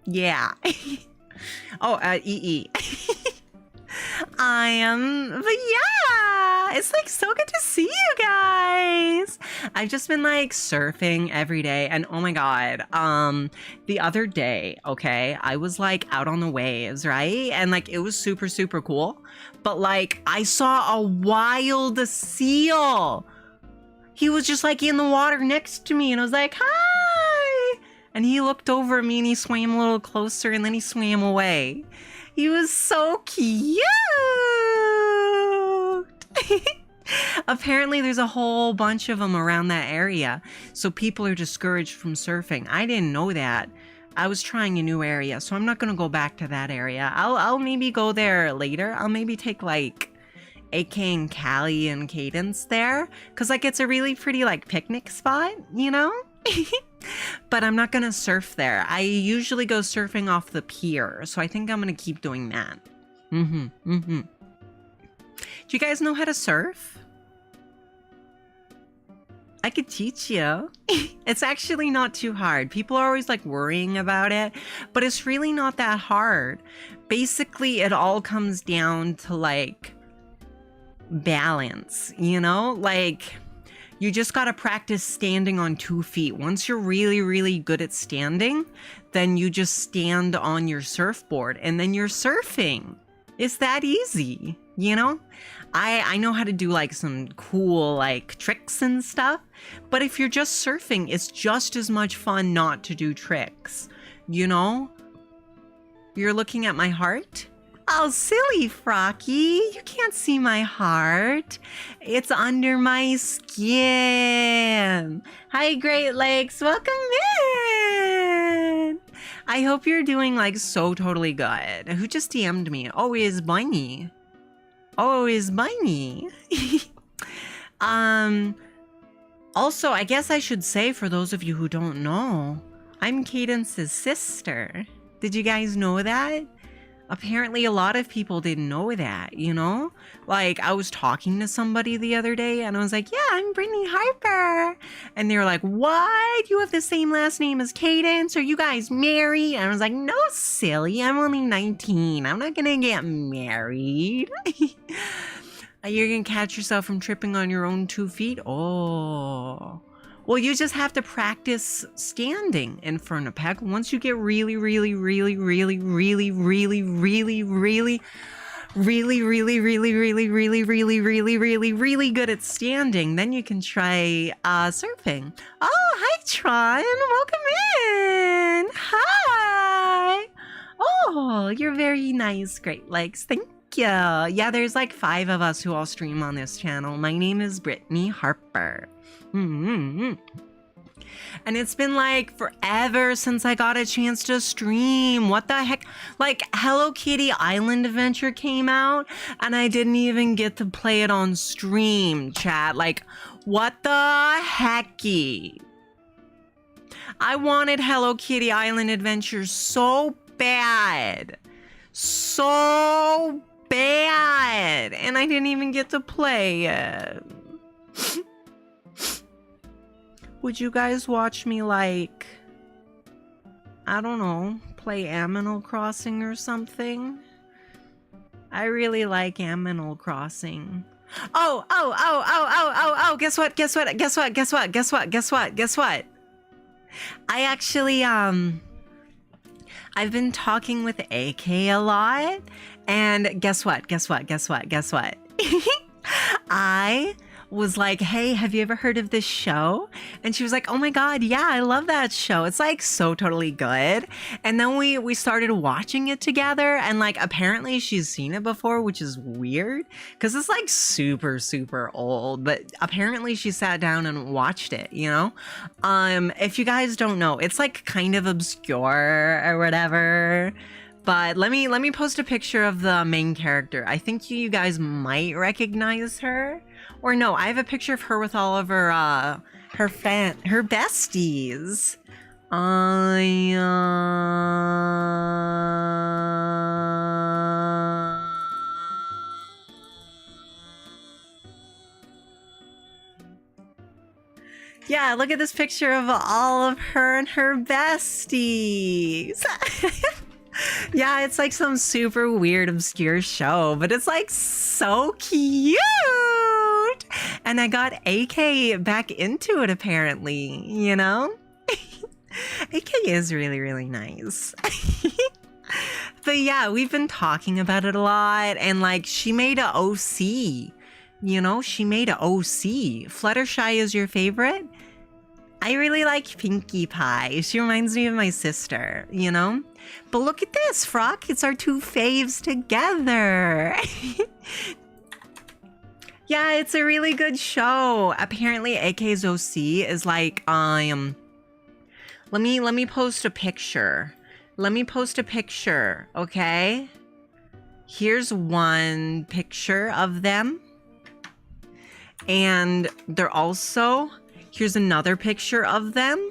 Yeah. Oh, EE. but yeah, it's like so good to see you guys. I've just been like surfing every day, and oh my god, the other day, okay, I was like out on the waves, right? And like it was super, super cool. But like I saw a wild seal. He was just like in the water next to me, and I was like, hi! And he looked over at me and he swam a little closer and then he swam away. He was so cute! Apparently there's a whole bunch of them around that area, so people are discouraged from surfing. I didn't know that. I was trying a new area, so I'm not gonna go back to that area. I'll maybe go there later. I'll maybe take like AK and Callie and Cadence there, because like it's a really pretty like picnic spot, you know? But I'm not gonna surf there. I usually go surfing off the pier, so I think I'm gonna keep doing that. Do you guys know how to surf? I could teach you. It's actually not too hard. People are always like worrying about it, but it's really not that hard. Basically, it all comes down to like balance, you know? Like you just got to practice standing on 2 feet. Once you're really, really good at standing, then you just stand on your surfboard and then you're surfing. It's that easy, you know? I know how to do like some cool like tricks and stuff, but if you're just surfing, it's just as much fun not to do tricks, you know? You're looking at my heart? Oh, silly Frocky, you can't see my heart. It's under my skin. Hi, Great Lakes, welcome in. I hope you're doing like so totally good. Who just DM'd me? Oh, it's Bunny. Oh, it's Bunny. Also, I guess I should say for those of you who don't know, I'm Cadence's sister. Did you guys know that? Apparently a lot of people didn't know that, you know? Like, I was talking to somebody the other day and I was like, yeah, I'm Brytknee Harper. And they were like, what? You have the same last name as Cadence? Are you guys married? And I was like, no, silly. I'm only 19. I'm not gonna get married. You're gonna catch yourself from tripping on your own 2 feet? Oh. Well, you just have to practice standing in front of Peg. Once you get really, really, really, really, really, really, really, really, really, really, really, really, really, really, really, really, really good at standing, then you can try surfing. Oh, hi, Tron. Welcome in. Hi. Oh, you're very nice, Great Lakes. Thank you. Yeah, there's like 5 of us who all stream on this channel. My name is Brytknee Harper. And it's been like forever since I got a chance to stream. What the heck? Like Hello Kitty Island Adventure came out and I didn't even get to play it on stream, chat. Like, what the hecky? I wanted Hello Kitty Island Adventure so bad. So bad, and I didn't even get to play it. Would you guys watch me, like, I don't know, play Animal Crossing or something? I really like Animal Crossing. Oh, guess what? I actually, I've been talking with AK a lot, and guess what? I was like, hey, have you ever heard of this show? And she was like, oh my God, yeah, I love that show. It's like so totally good. And then we started watching it together, and like apparently she's seen it before, which is weird because it's like super, super old, but apparently she sat down and watched it, you know? If you guys don't know, it's like kind of obscure or whatever. But let me post a picture of the main character. I think you guys might recognize her. Or no, I have a picture of her with all of her her besties. Yeah, look at this picture of all of her and her besties. Yeah, it's like some super weird, obscure show, but it's like so cute. And I got AK back into it, apparently, you know? AK is really, really nice. But yeah, we've been talking about it a lot, and like she made a OC. You know, she made a OC. Fluttershy is your favorite? I really like Pinkie Pie. She reminds me of my sister, you know? But look at this, Frock. It's our two faves together. Yeah, it's a really good show. Apparently, AK's OC is like, let me post a picture. Okay? Here's one picture of them. And they're also, here's another picture of them.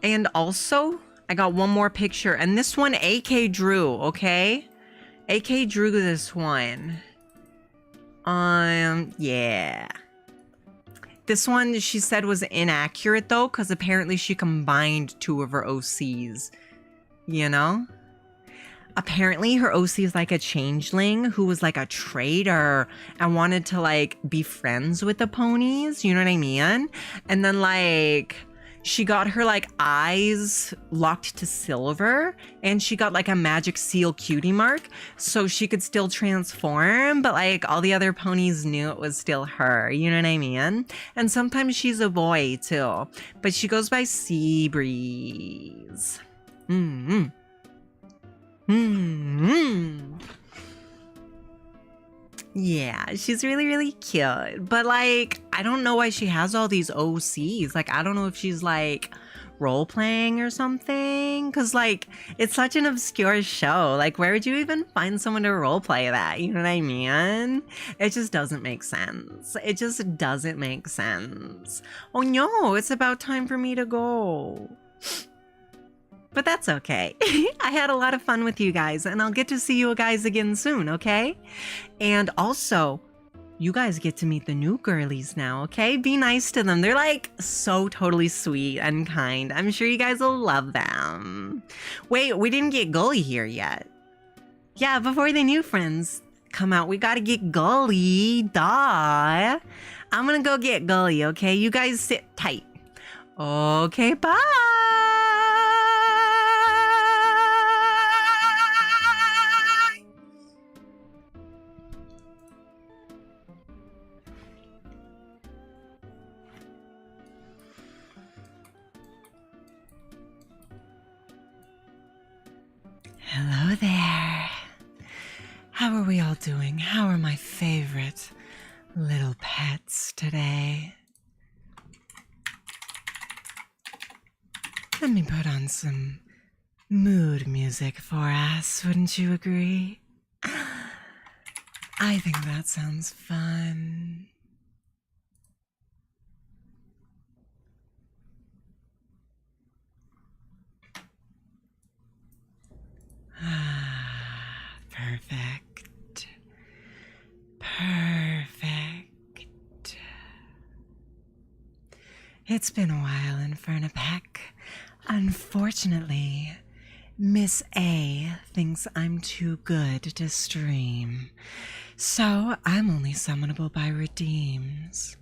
And also, I got one more picture. And this one AK drew, okay? AK drew this one. Yeah. This one, she said, was inaccurate, though, because apparently she combined two of her OCs. You know? Apparently, her OC is like a changeling who was like a trader and wanted to like be friends with the ponies. You know what I mean? And then like she got her like eyes locked to silver, and she got like a magic seal cutie mark so she could still transform, but like all the other ponies knew it was still her. You know what I mean? And sometimes she's a boy too, but she goes by Seabreeze. Yeah, she's really, really cute. But like, I don't know why she has all these OCs. Like, I don't know if she's like role playing or something. Cause like, it's such an obscure show. Like, where would you even find someone to role play that? You know what I mean? It just doesn't make sense. It just doesn't make sense. Oh no, it's about time for me to go. But that's okay. I had a lot of fun with you guys, and I'll get to see you guys again soon, okay? And also, you guys get to meet the new girlies now, okay? Be nice to them. They're like so totally sweet and kind. I'm sure you guys will love them. Wait, we didn't get Gully here yet. Yeah, before the new friends come out, we gotta get Gully. Duh. I'm gonna go get Gully, okay? You guys sit tight. Okay, bye. Hello there. How are we all doing? How are my favorite little pets today? Let me put on some mood music for us, wouldn't you agree? I think that sounds fun. Perfect. It's been a while, Infernapec. Unfortunately, Miss A thinks I'm too good to stream, so I'm only summonable by redeems.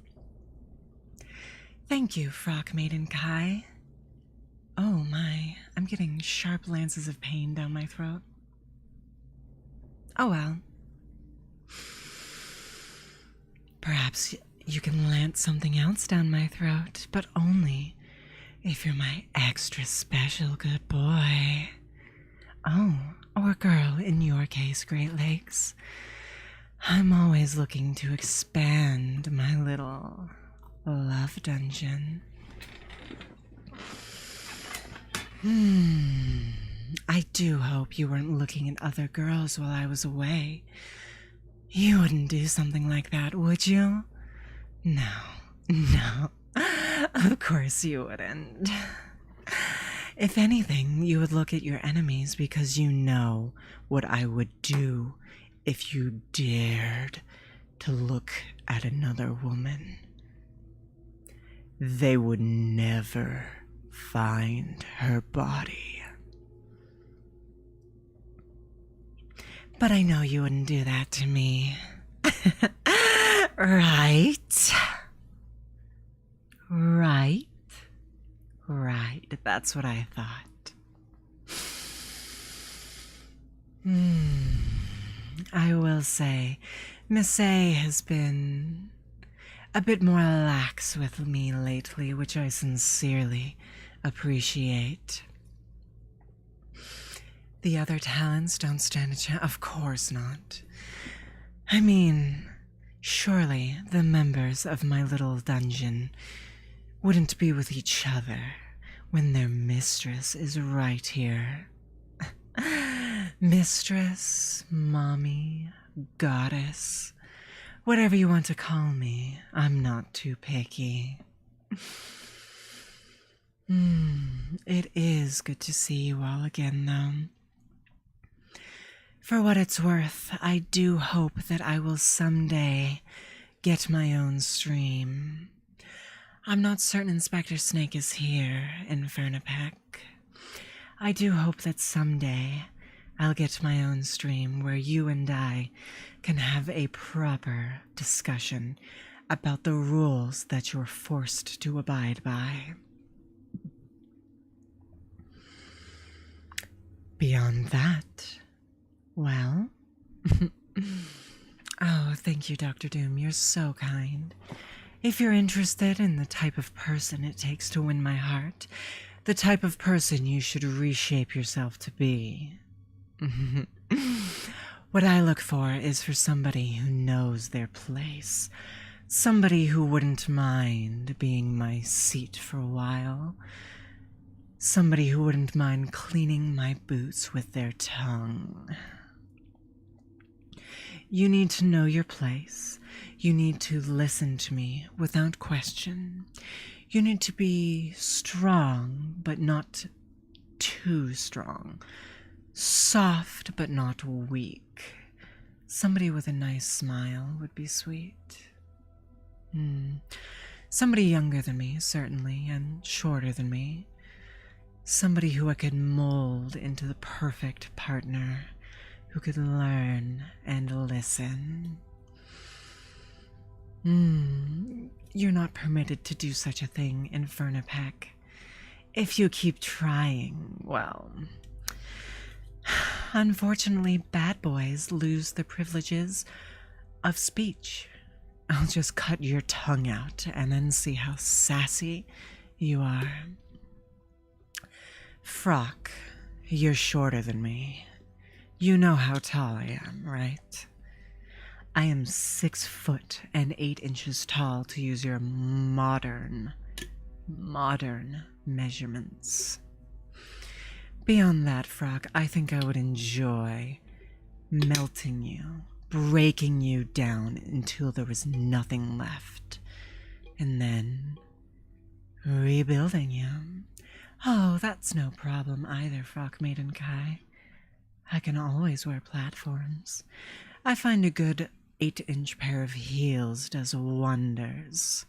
Thank you, Frock Maiden Kai. Oh my, I'm getting sharp lances of pain down my throat. Oh well. Perhaps you can lance something else down my throat, but only if you're my extra special good boy. Oh, or girl in your case, Great Lakes. I'm always looking to expand my little love dungeon. I do hope you weren't looking at other girls while I was away. You wouldn't do something like that, would you? No, of course you wouldn't. If anything, you would look at your enemies because you know what I would do if you dared to look at another woman. They would never find her body. But I know you wouldn't do that to me. Right? Right. That's what I thought. I will say, Miss A has been a bit more lax with me lately, which I sincerely appreciate. The other talents don't stand a chance. Of course not. I mean, surely the members of my little dungeon wouldn't be with each other when their mistress is right here. Mistress, mommy, goddess, whatever you want to call me, I'm not too picky. It is good to see you all again, though. For what it's worth, I do hope that I will someday get my own stream. I'm not certain Inspector Snake is here, Infernapec. I do hope that someday I'll get my own stream where you and I can have a proper discussion about the rules that you're forced to abide by. Beyond that, well... Oh, thank you, Dr. Doom. You're so kind. If you're interested in the type of person it takes to win my heart, the type of person you should reshape yourself to be. What I look for is for somebody who knows their place. Somebody who wouldn't mind being my seat for a while. Somebody who wouldn't mind cleaning my boots with their tongue. You need to know your place. You need to listen to me without question. You need to be strong, but not too strong. Soft, but not weak. Somebody with a nice smile would be sweet. Somebody younger than me, certainly, and shorter than me. Somebody who I could mold into the perfect partner, who could learn and listen. You're not permitted to do such a thing, Infernapec. If you keep trying, well... Unfortunately, bad boys lose the privileges of speech. I'll just cut your tongue out and then see how sassy you are. Frock, you're shorter than me. You know how tall I am, right? I am 6 foot and 8 inches tall, to use your modern measurements. Beyond that, Frock, I think I would enjoy melting you, breaking you down until there was nothing left, and then rebuilding you. Oh, that's no problem either, Frock Maiden Kai. I can always wear platforms. I find a good 8-inch pair of heels does wonders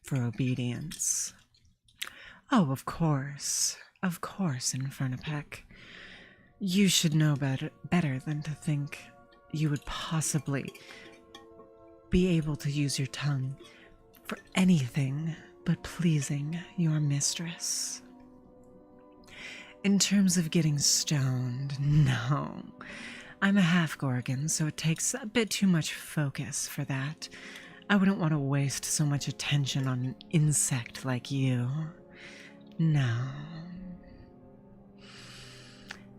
for obedience. Oh, of course. Of course, Infernipec. You should know better than to think you would possibly be able to use your tongue for anything but pleasing your mistress. In terms of getting stoned, no. I'm a half-Gorgon, so it takes a bit too much focus for that. I wouldn't want to waste so much attention on an insect like you. No.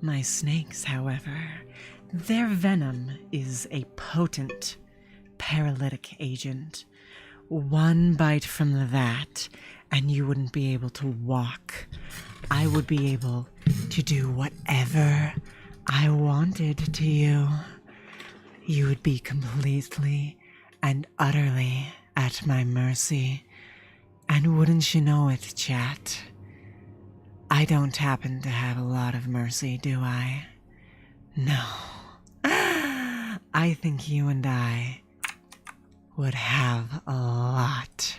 My snakes, however, their venom is a potent paralytic agent. One bite from that, and you wouldn't be able to walk. I would be able to do whatever I wanted to you. You would be completely and utterly at my mercy. And wouldn't you know it, chat? I don't happen to have a lot of mercy, do I? No. I think you and I would have a lot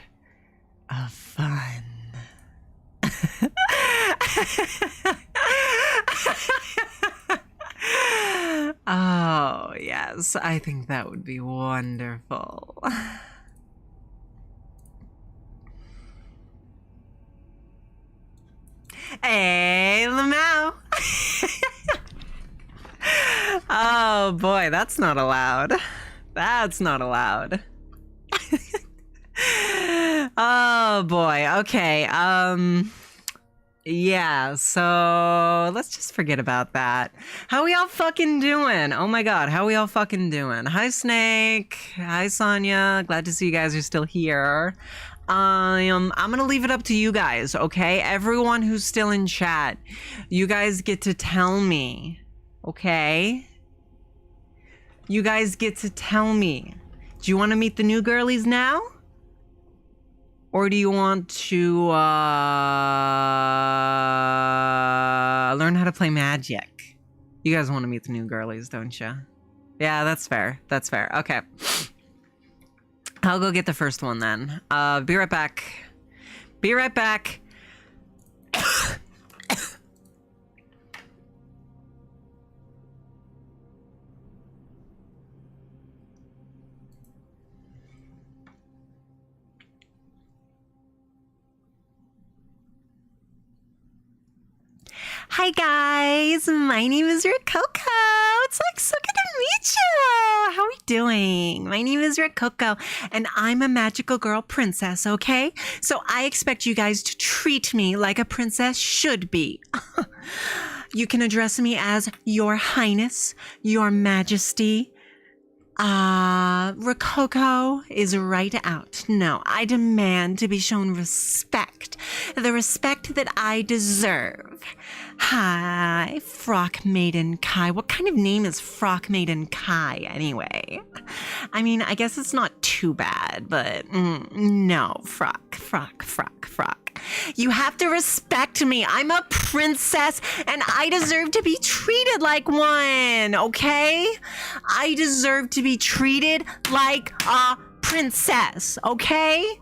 of fun. Oh, yes, I think that would be wonderful. Hey, Lamau. Oh boy, that's not allowed. That's not allowed. Oh boy, okay, yeah, so let's just forget about that. How we all fucking doing? Oh my god, how we all fucking doing? Hi Snake, hi Sonia, glad to see you guys are still here. I'm gonna leave it up to you guys, okay? Everyone who's still in chat, you guys get to tell me, okay? You guys get to tell me. Do you want to meet the new girlies now? Or do you want to learn how to play Magic? You guys want to meet the new girlies, don't you? Yeah, that's fair. That's fair. Okay. I'll go get the first one then. Be right back. Be right back. Hi guys, my name is Rococo. It's like so good to meet you. How are we doing? My name is Rococo and I'm a magical girl princess, okay? So I expect you guys to treat me like a princess should be. You can address me as Your Highness, Your Majesty. Rococo is right out. No, I demand to be shown respect. The respect that I deserve. Hi, Frock Maiden Kai. What kind of name is Frock Maiden Kai, anyway? I mean, I guess it's not too bad, but no, Frock. You have to respect me. I'm a princess, and I deserve to be treated like one, okay? I deserve to be treated like a princess, okay?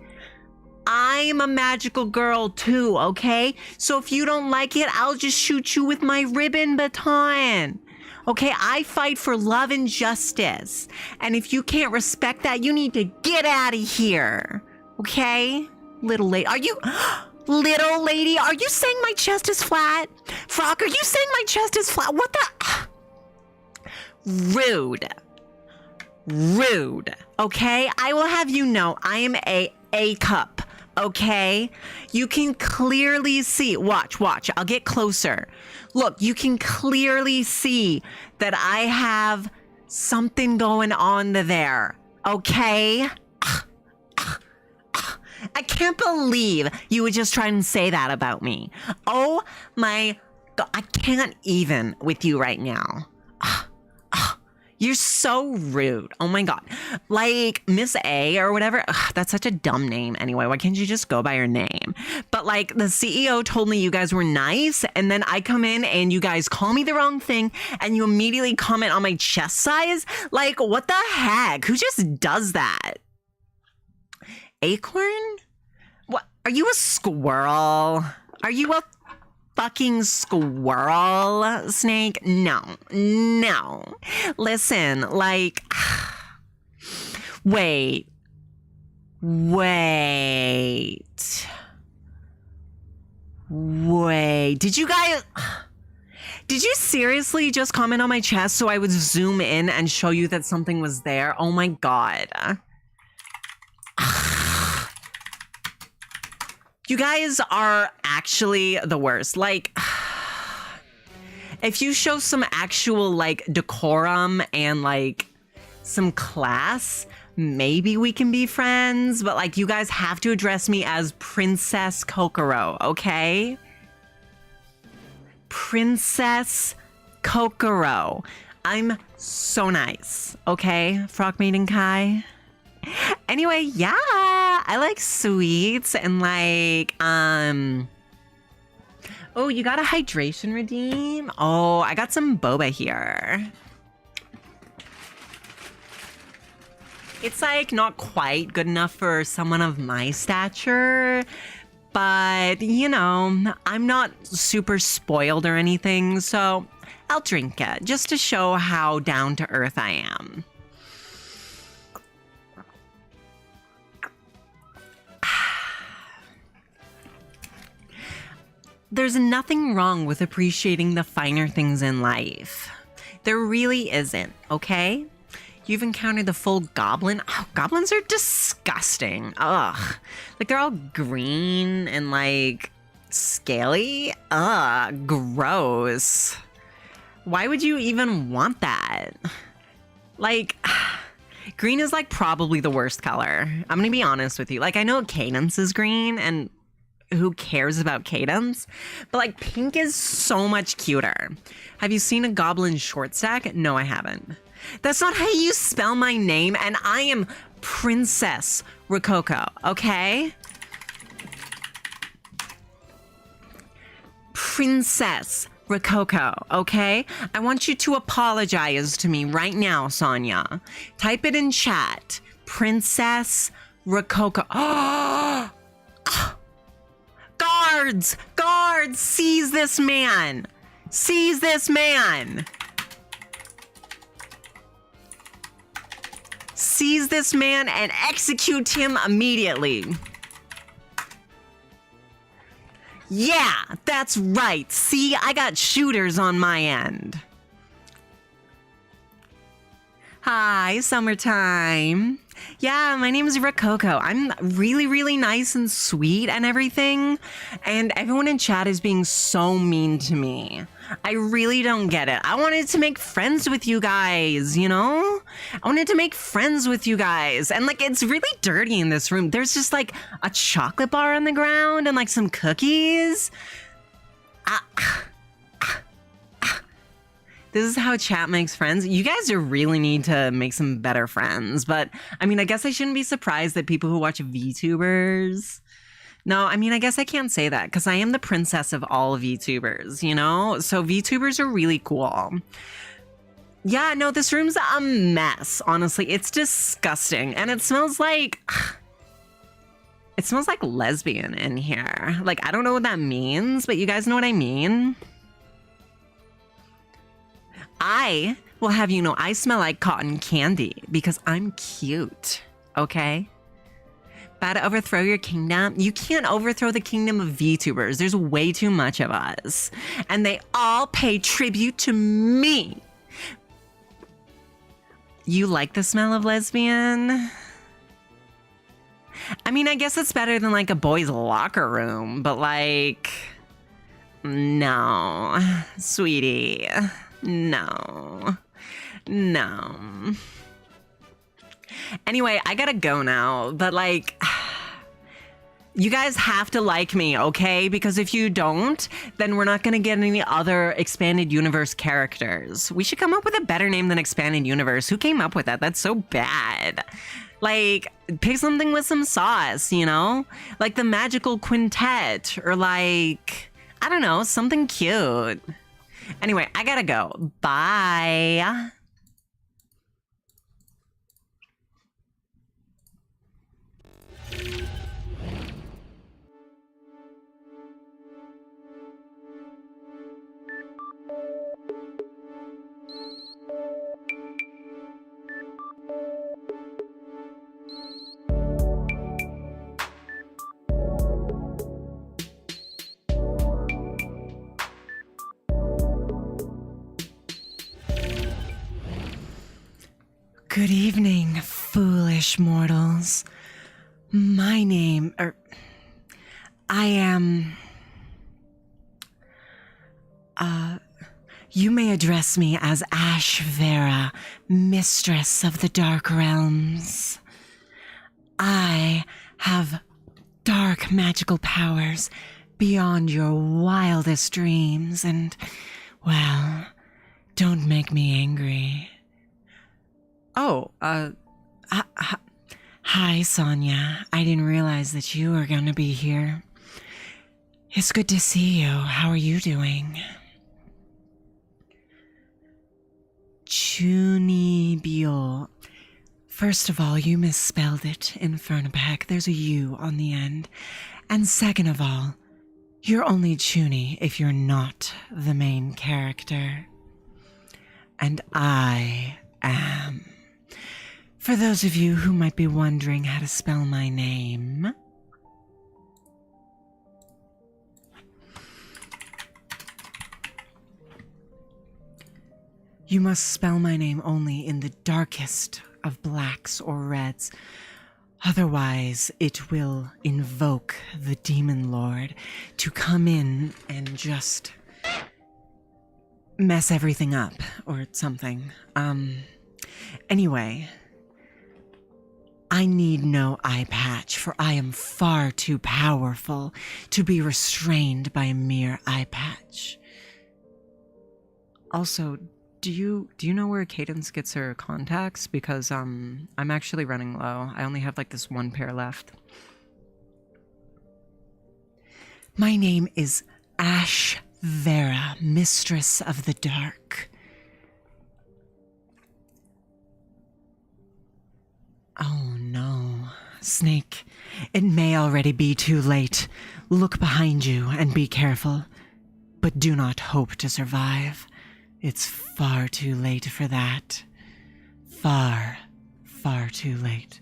I'm a magical girl too, okay? So if you don't like it, I'll just shoot you with my ribbon baton. Okay, I fight for love and justice. And if you can't respect that, you need to get out of here. Okay? Little lady, are you... Little lady, are you saying my chest is flat? Frock, are you saying my chest is flat? What the... Rude. Okay? I will have you know I am A cup. Okay? You can clearly see. Watch. I'll get closer. Look, you can clearly see that I have something going on there. Okay? I can't believe you would just try and say that about me. Oh my God, I can't even with you right now. You're so rude. Oh my God. Like Miss A or whatever. Ugh, that's such a dumb name anyway. Why can't you just go by your name? But like the CEO told me you guys were nice. And then I come in and you guys call me the wrong thing. And you immediately comment on my chest size. Like what the heck? Who just does that? Acorn? What? Are you a squirrel? Are you a fucking squirrel, Snake? No. No. Listen, like... Wait. Wait. Wait. Did you guys... Did you seriously just comment on my chest so I would zoom in and show you that something was there? Oh my god. You guys are actually the worst. Like, if you show some actual, like, decorum and, like, some class, maybe we can be friends. But, like, you guys have to address me as Princess Kokoro, okay? Princess Kokoro. I'm so nice, okay? Frog Maiden Kai. Anyway, yeah, I like sweets and like, oh, you got a hydration redeem? Oh, I got some boba here. It's like not quite good enough for someone of my stature, but you know, I'm not super spoiled or anything, so I'll drink it just to show how down to earth I am. There's nothing wrong with appreciating the finer things in life. There really isn't, okay? You've encountered the full goblin. Oh, goblins are disgusting. Ugh. Like, they're all green and, like, scaly. Ugh, gross. Why would you even want that? Like, green is, like, probably the worst color. I'm gonna be honest with you. Like, I know Cadence is green, and who cares about Cadence? But like pink is so much cuter. Have you seen a goblin short stack? No, I haven't. That's not how you spell my name, and I am Princess Rococo, okay? Princess Rococo, okay? I want you to apologize to me right now, Sonia. Type it in chat. Princess Rococo. Oh! Guards! Guards! Seize this man! Seize this man! Seize this man and execute him immediately. Yeah, that's right. See, I got shooters on my end. Hi, summertime. Yeah, my name is Rococo. I'm really, really nice and sweet and everything. And everyone in chat is being so mean to me. I really don't get it. I wanted to make friends with you guys, you know? I wanted to make friends with you guys. And like, it's really dirty in this room. There's just like a chocolate bar on the ground and like some cookies. This is how chat makes friends. You guys really need to make some better friends. But I mean, I guess I shouldn't be surprised that people who watch VTubers. No, I mean, I guess I can't say that because I am the princess of all VTubers, you know? So VTubers are really cool. Yeah, no, this room's a mess, honestly. It's disgusting. And it smells like... It smells like lesbian in here. Like, I don't know what that means, but you guys know what I mean? I will have you know I smell like cotton candy because I'm cute, okay? About to overthrow your kingdom? You can't overthrow the kingdom of VTubers. There's way too much of us. And they all pay tribute to me. You like the smell of lesbian? I mean, I guess it's better than like a boys' locker room, but like... No, sweetie. No. No. Anyway, I gotta go now, but like, you guys have to like me, okay? Because if you don't, then we're not gonna get any other expanded universe characters. We should come up with a better name than expanded universe. Who came up with that? That's so bad. Like, pick something with some sauce, you know? Like the magical quintet, or like, I don't know, something cute. Anyway, I gotta go. Bye. Good evening, foolish mortals. My name, I am, you may address me as Ash Vera, mistress of the dark realms. I have dark magical powers beyond your wildest dreams, and, well, don't make me angry. Oh, hi, Sonia. I didn't realize that you were gonna be here. It's good to see you. How are you doing? Junibio. First of all, you misspelled it in Fernapec. There's a U on the end. And second of all, you're only Chuni if you're not the main character. And I am. For those of you who might be wondering how to spell my name, you must spell my name only in the darkest of blacks or reds. Otherwise, it will invoke the Demon Lord to come in and just mess everything up or something. Anyway, I need no eye patch, for I am far too powerful to be restrained by a mere eye patch. Also, do you know where Cadence gets her contacts? Because I'm actually running low. I only have like this one pair left. My name is Ash Vera, mistress of the dark. Oh no, Snake. It may already be too late. Look behind you and be careful. But do not hope to survive. It's far too late for that. Far, far too late.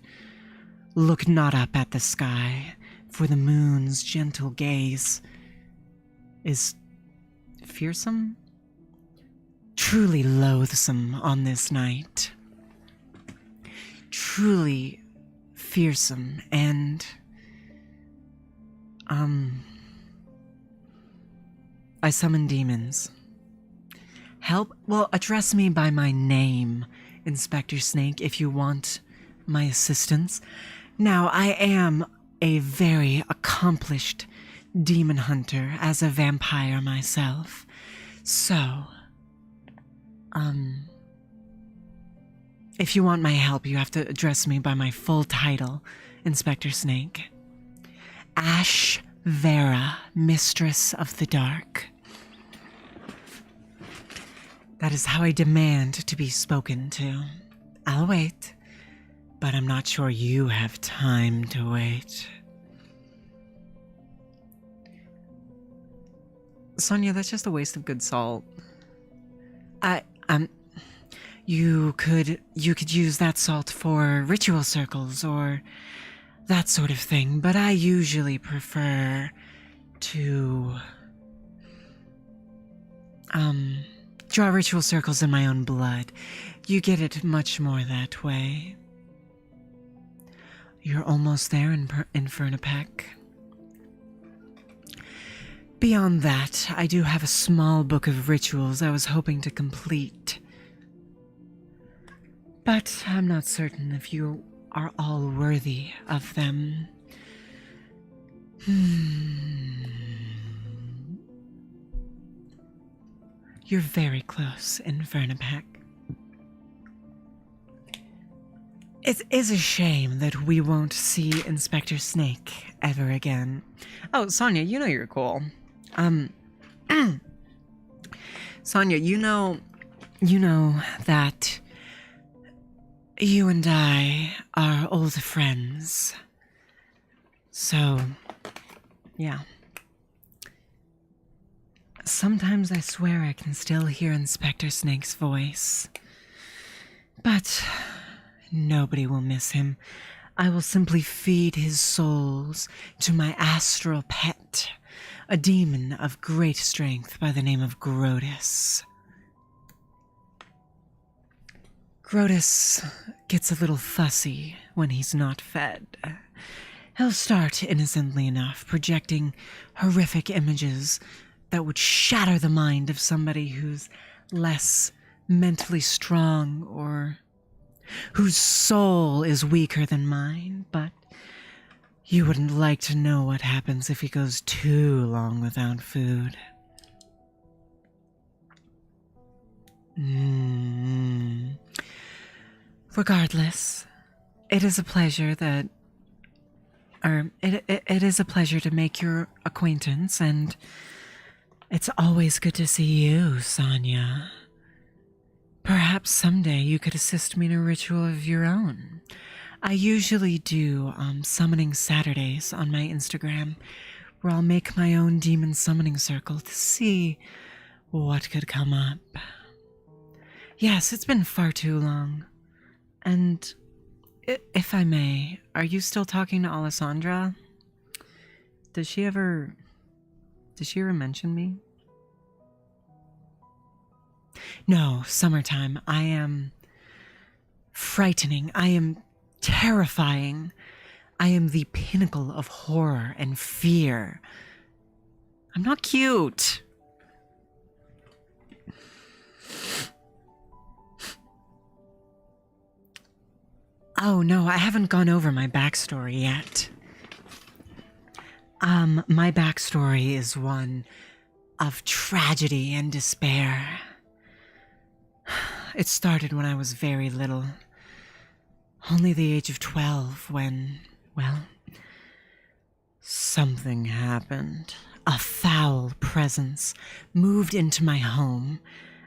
Look not up at the sky, for the moon's gentle gaze is fearsome? Truly loathsome on this night. Truly fearsome, and I summon demons. Help? Well, address me by my name, Inspector Snake, if you want my assistance. Now, I am a very accomplished demon hunter as a vampire myself. So, if you want my help, you have to address me by my full title, Inspector Snake. Ash Vera, Mistress of the Dark. That is how I demand to be spoken to. I'll wait, but I'm not sure you have time to wait. Sonia, that's just a waste of good salt. You could use that salt for ritual circles or that sort of thing, but I usually prefer to draw ritual circles in my own blood. You get it much more that way. You're almost there in Fernapec. Beyond that, I do have a small book of rituals I was hoping to complete. But I'm not certain if you are all worthy of them. You're very close in Fernapec. It is a shame that we won't see Inspector Snake ever again. Oh, Sonia, you know you're cool. Sonia, you know that you and I are old friends. So, yeah. Sometimes I swear I can still hear Inspector Snake's voice. But nobody will miss him. I will simply feed his souls to my astral pet, a demon of great strength by the name of Grotus. Grotus gets a little fussy when he's not fed. He'll start, innocently enough, projecting horrific images that would shatter the mind of somebody who's less mentally strong or whose soul is weaker than mine, but you wouldn't like to know what happens if he goes too long without food. Regardless, it is a pleasure that... It is a pleasure to make your acquaintance, and it's always good to see you, Sonia. Perhaps someday you could assist me in a ritual of your own. I usually do summoning Saturdays on my Instagram, where I'll make my own demon summoning circle to see what could come up. Yes, it's been far too long. And if I may, are you still talking to Alessandra? Did she ever mention me? No, summertime. I am frightening. I am terrifying. I am the pinnacle of horror and fear. I'm not cute. Oh, no, I haven't gone over my backstory yet. My backstory is one of tragedy and despair. It started when I was very little. Only the age of 12 when, well, something happened. A foul presence moved into my home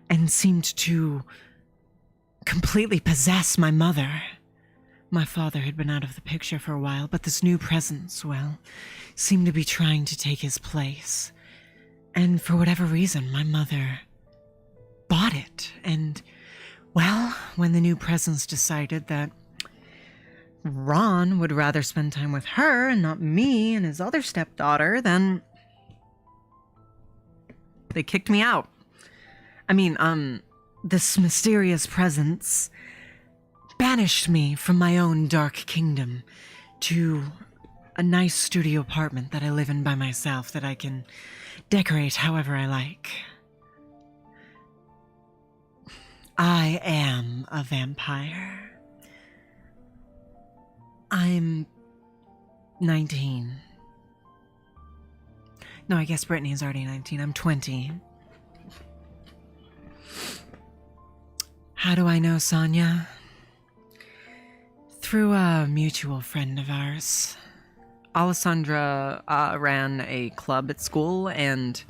and seemed to completely possess my mother. My father had been out of the picture for a while, but this new presence, well, seemed to be trying to take his place. And for whatever reason, my mother bought it. And, well, when the new presence decided that Ron would rather spend time with her and not me and his other stepdaughter, then they kicked me out. I mean, this mysterious presence banished me from my own dark kingdom to a nice studio apartment that I live in by myself that I can decorate however I like. I am a vampire. I'm 19. No, I guess Brytknee is already 19. I'm 20. How do I know Sonia? Through a mutual friend of ours. Alessandra ran a club at school, and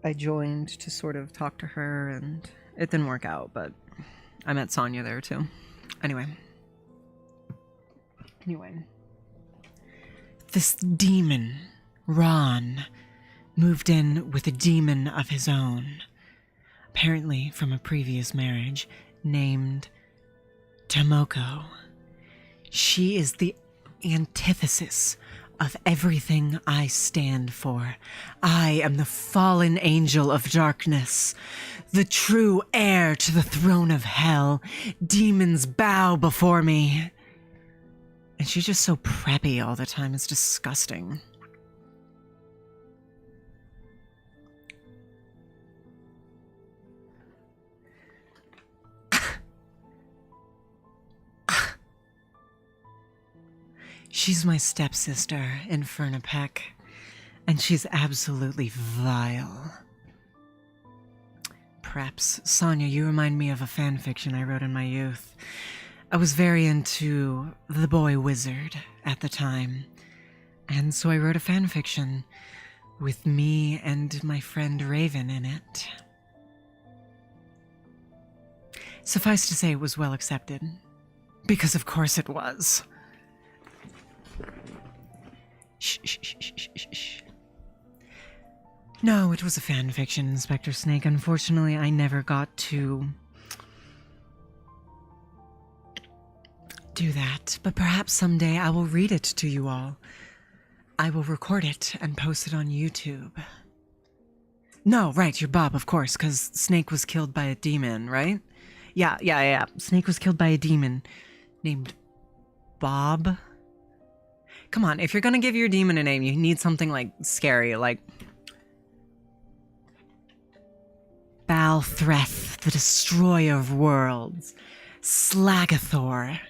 I joined to sort of talk to her, and it didn't work out, but I met Sonia there too. Anyway. This demon, Ron, moved in with a demon of his own, apparently from a previous marriage, named Tomoko. She is the antithesis of everything I stand for. I am the fallen angel of darkness, the true heir to the throne of hell. Demons bow before me. And she's just so preppy all the time. It's disgusting. She's my stepsister, Inferna Peck, and she's absolutely vile. Perhaps, Sonia, you remind me of a fanfiction I wrote in my youth. I was very into The Boy Wizard at the time, and so I wrote a fanfiction with me and my friend Raven in it. Suffice to say, it was well accepted, because of course it was. Shh. No, it was a fan fiction, Inspector Snake. Unfortunately, I never got to do that, but perhaps someday I will read it to you all. I will record it and post it on YouTube. No, right, you're Bob, of course, because Snake was killed by a demon, right? Yeah. Snake was killed by a demon named Bob. Come on, if you're gonna give your demon a name, you need something like scary, like Balthreth, the destroyer of worlds, Slagathor,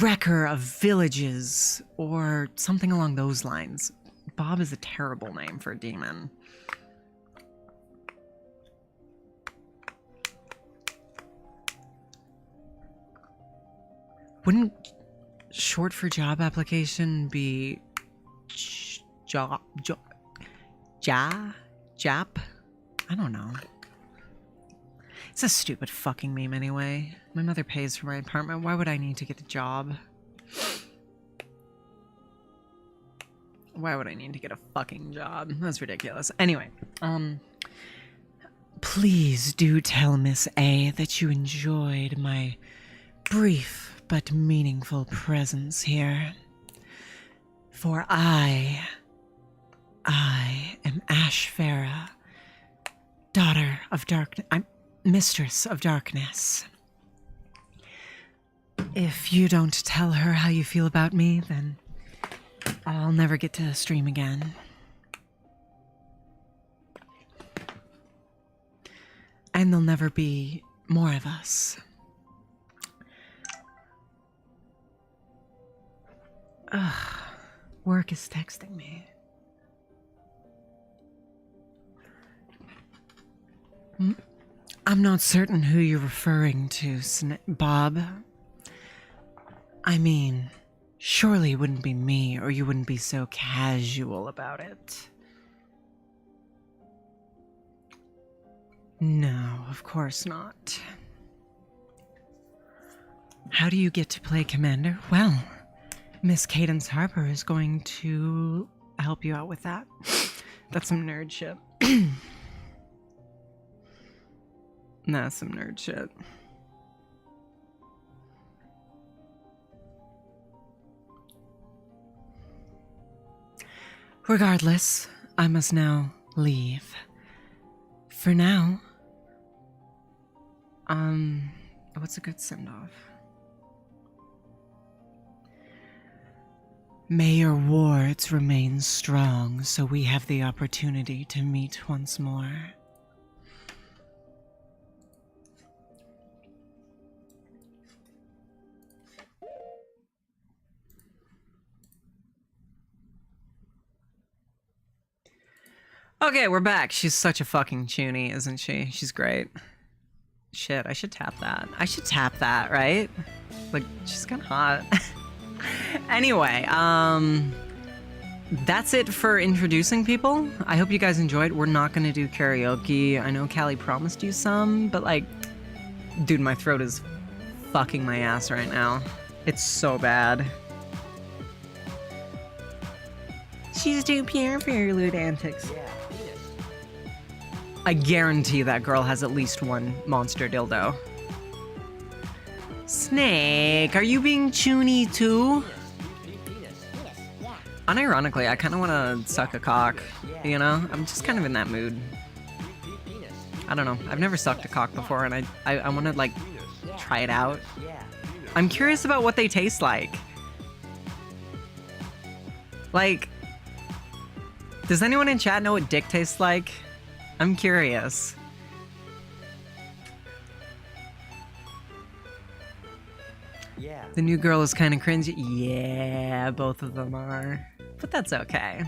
wrecker of villages, or something along those lines. Bob is a terrible name for a demon. Wouldn't short for job application be Jap? I don't know. It's a stupid fucking meme anyway. My mother pays for my apartment. Why would I need to get a job? Why would I need to get a fucking job? That's ridiculous. Anyway, please do tell Miss A that you enjoyed my brief but meaningful presence here. For I am Ashfera, daughter of darkness. I'm mistress of darkness. If you don't tell her how you feel about me, then I'll never get to stream again. And there'll never be more of us. Ugh, work is texting me. I'm not certain who you're referring to, Bob. I mean, surely it wouldn't be me, or you wouldn't be so casual about it. No, of course not. How do you get to play Commander? Well, Miss Cadence Harper is going to help you out with that. That's some nerd shit. That's some nerd shit. Regardless, I must now leave. For now, what's a good send-off? May your wards remain strong so we have the opportunity to meet once more. Okay, we're back. She's such a fucking chunie, isn't she? She's great. Shit, I should tap that. I should tap that, right? Like, she's kind of hot. Anyway, that's it for introducing people. I hope you guys enjoyed. We're not gonna do karaoke. I know Callie promised you some, but like, dude, my throat is fucking my ass right now. It's so bad. She's too pure for your lewd antics. I guarantee that girl has at least one monster dildo. Snake, are you being chuny too? Unironically, I kind of want to suck a cock, you know? I'm just kind of in that mood. I don't know. I've never sucked a cock before, and I want to, like, try it out. I'm curious about what they taste like. Like, does anyone in chat know what dick tastes like? I'm curious. Yeah. The new girl is kind of cringy. Yeah, both of them are. But that's okay.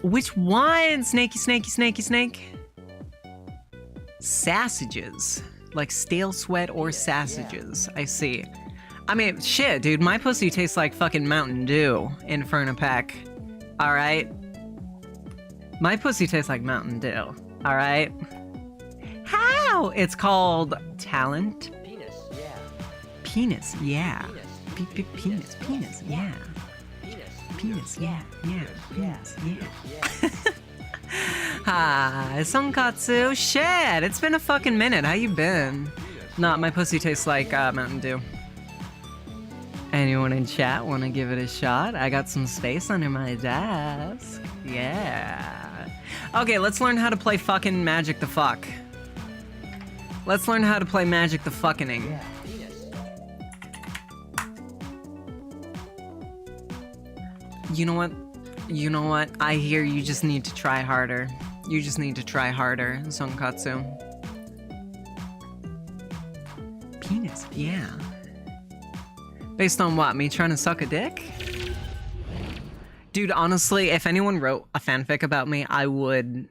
Which one? Snakey, snakey, snakey, snake? Sausages. Like stale sweat or sausages. I see. I mean, shit, dude. My pussy tastes like fucking Mountain Dew. Inferno Peck. Alright? My pussy tastes like Mountain Dew. Alright? How? It's called talent. Penis, yeah. Penis, yeah. Penis. Penis, penis, yeah. Penis. Penis, yeah, yeah. Penis, yeah. Yeah. Ah, Sonkatsu. Shit, it's been a fucking minute. How you been? Nah, my pussy tastes like Mountain Dew. Anyone in chat want to give it a shot? I got some space under my desk. Yeah. Okay, let's learn how to play fucking Magic the Fuck. Let's learn how to play Magic the Fucking-ing. Yeah. Venus. You know what? You know what? I hear you just need to try harder. You just need to try harder, Sonkatsu. Penis, yeah. Based on what? Me trying to suck a dick? Dude, honestly, if anyone wrote a fanfic about me, I would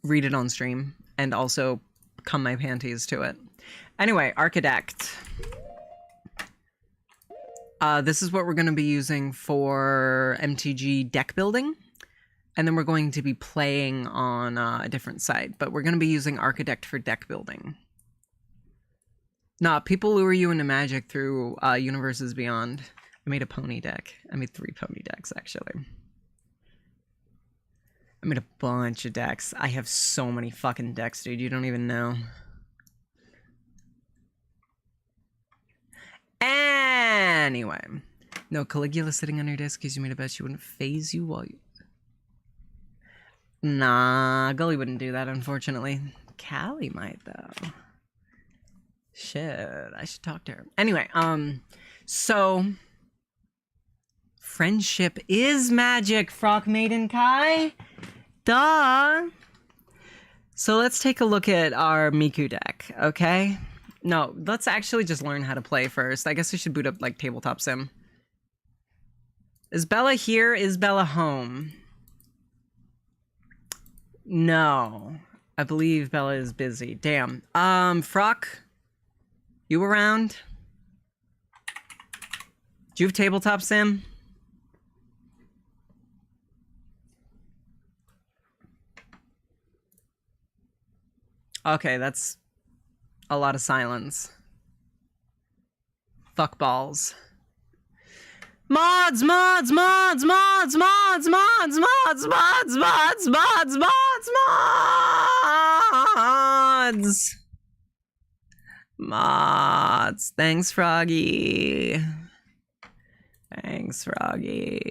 read it on stream and also cum my panties to it. Anyway, Architect. This is what we're going to be using for MTG deck building. And then we're going to be playing on a different site. But we're going to be using Architect for deck building. Nah, people lure you into Magic through Universes Beyond. I made a pony deck. I made 3 pony decks, actually. I made a bunch of decks. I have so many fucking decks, dude. You don't even know. Anyway. No, Calligula sitting on your desk because you made a bet she wouldn't phase you while you... Nah, Gully wouldn't do that, unfortunately. Callie might, though. Shit, I should talk to her. Anyway, so... Friendship is magic, Frock Maiden Kai. Duh. So let's take a look at our Miku deck, okay? No, let's actually just learn how to play first. I guess we should boot up, like, Tabletop Sim. Is Bella here? Is Bella home? No. I believe Bella is busy. Damn. Frock? You around? Do you have Tabletop Sim? Okay, that's a lot of silence. Fuck balls. Mods, mods, mods, mods, mods, mods, mods, mods, mods, mods, mods, mods. Mods. Thanks, Froggy. Thanks, Froggy.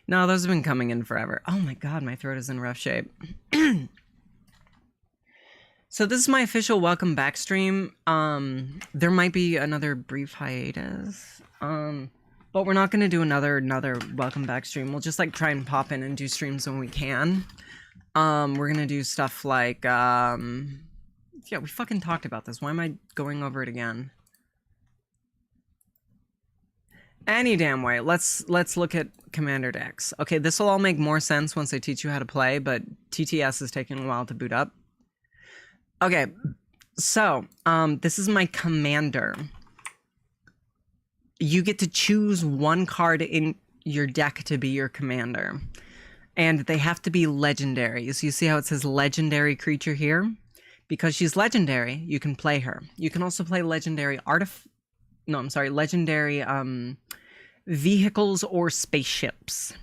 No, those have been coming in forever. Oh my god, my throat is in rough shape. So this is my official welcome back stream. There might be another brief hiatus. But we're not gonna do another welcome back stream. We'll just like try and pop in and do streams when we can. We're gonna do stuff like yeah, we fucking talked about this. Why am I going over it again? Any damn way. Let's look at commander decks. Okay, this will all make more sense once I teach you how to play, but TTS is taking a while to boot up. Okay, so this is my commander. You get to choose one card in your deck to be your commander. And they have to be legendary. So you see how it says legendary creature here? Because she's legendary, you can play her. You can also play legendary legendary vehicles or spaceships.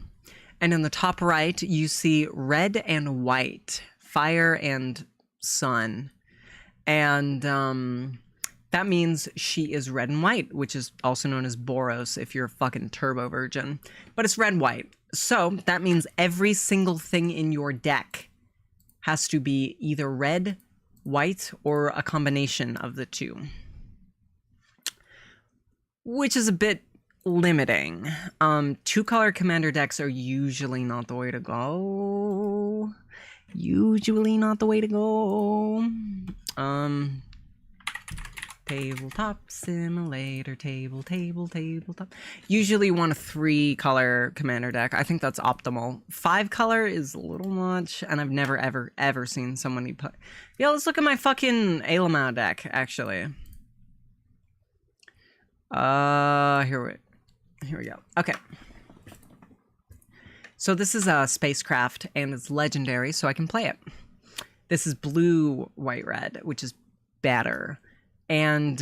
And in the top right, you see red and white, fire and sun. And that means she is red and white, which is also known as Boros if you're a fucking turbo virgin. But it's red-white. So that means every single thing in your deck has to be either red, white, or a combination of the two. Which is a bit limiting. 2-color commander decks are usually not the way to go. Usually not the way to go. Tabletop simulator, tabletop. Usually want a 3-color commander deck. I think that's optimal. 5-color is a little much, and I've never, ever seen somebody play. Yeah, let's look at my fucking Alamau deck, actually. Here we go. Okay. So this is a spacecraft, and it's legendary, so I can play it. This is blue, white, red, which is better. And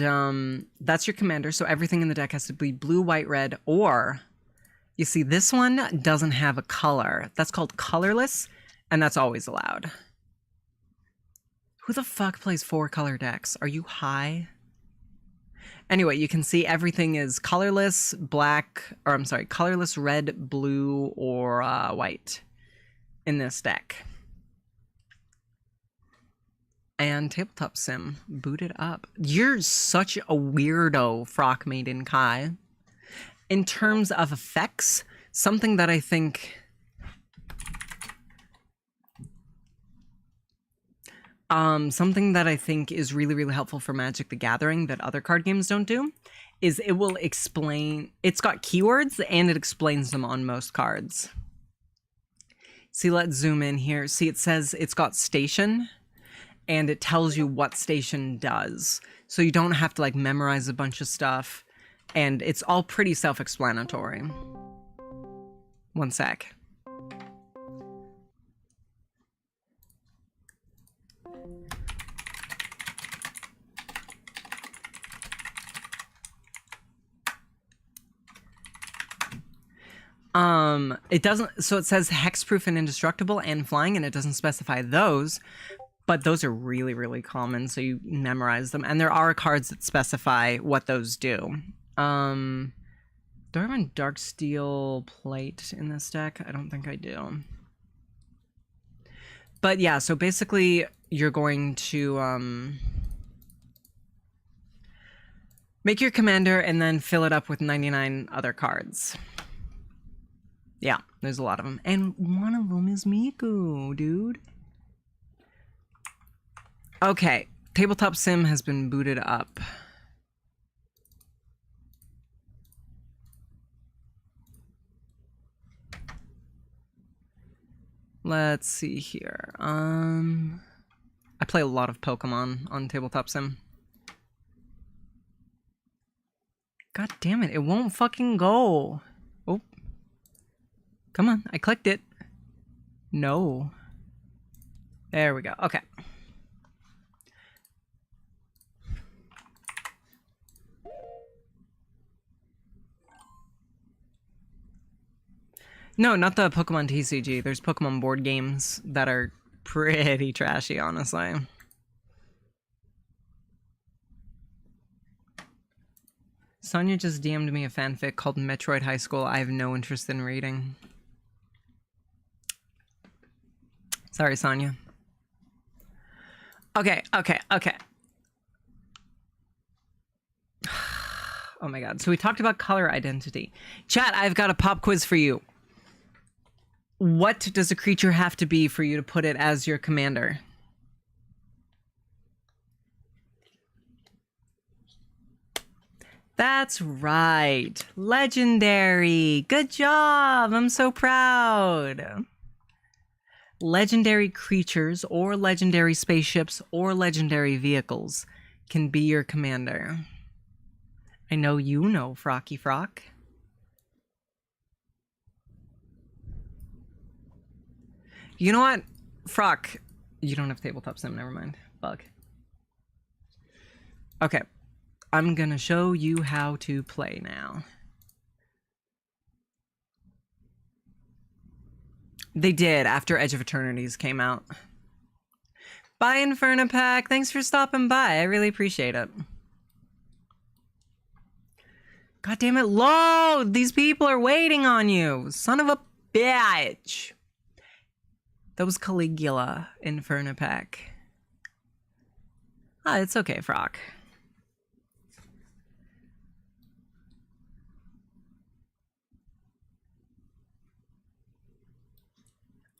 that's your commander, so everything in the deck has to be blue, white, red, or... You see, this one doesn't have a color. That's called colorless, and that's always allowed. Who the fuck plays 4-color decks? Are you high? Anyway, you can see everything is colorless, colorless red, blue, or white in this deck. And Tabletop Sim booted up. You're such a weirdo, Frock Maiden Kai. In terms of effects, something that I think is really, really helpful for Magic the Gathering that other card games don't do is it will explain, it's got keywords and it explains them on most cards. See, let's zoom in here. See, it says it's got station and it tells you what station does. So you don't have to like memorize a bunch of stuff and it's all pretty self-explanatory. One sec. It doesn't, so it says hexproof and indestructible and flying, and it doesn't specify those, but those are really, really common, so you memorize them. And there are cards that specify what those do. Do I have a dark steel plate in this deck? I don't think I do. But yeah, so basically you're going to make your commander and then fill it up with 99 other cards. Yeah, there's a lot of them. And one of them is Miku, dude. Okay, Tabletop Sim has been booted up. Let's see here. I play a lot of Pokemon on Tabletop Sim. God damn it, it won't fucking go. Oh. Come on, I clicked it. No. There we go. Okay. No, not the Pokemon TCG. There's Pokemon board games that are pretty trashy, honestly. Sonia just DM'd me a fanfic called Metroid High School. I have no interest in reading. Sorry, Sonia. Okay. Oh my god. So we talked about color identity. Chat, I've got a pop quiz for you. What does a creature have to be for you to put it as your commander? That's right. Legendary. Good job. I'm so proud. Legendary creatures or legendary spaceships or legendary vehicles can be your commander. I know you know, Frocky Frock. You know what? Frock, you don't have Tabletop Sim, never mind. Bug. Okay. I'm gonna show you how to play now. They did after Edge of Eternities came out. Bye, Infernapack. Thanks for stopping by. I really appreciate it. God damn it, load! These people are waiting on you. Son of a bitch. That was Calligula, Infernapack. Ah, it's okay, Frock.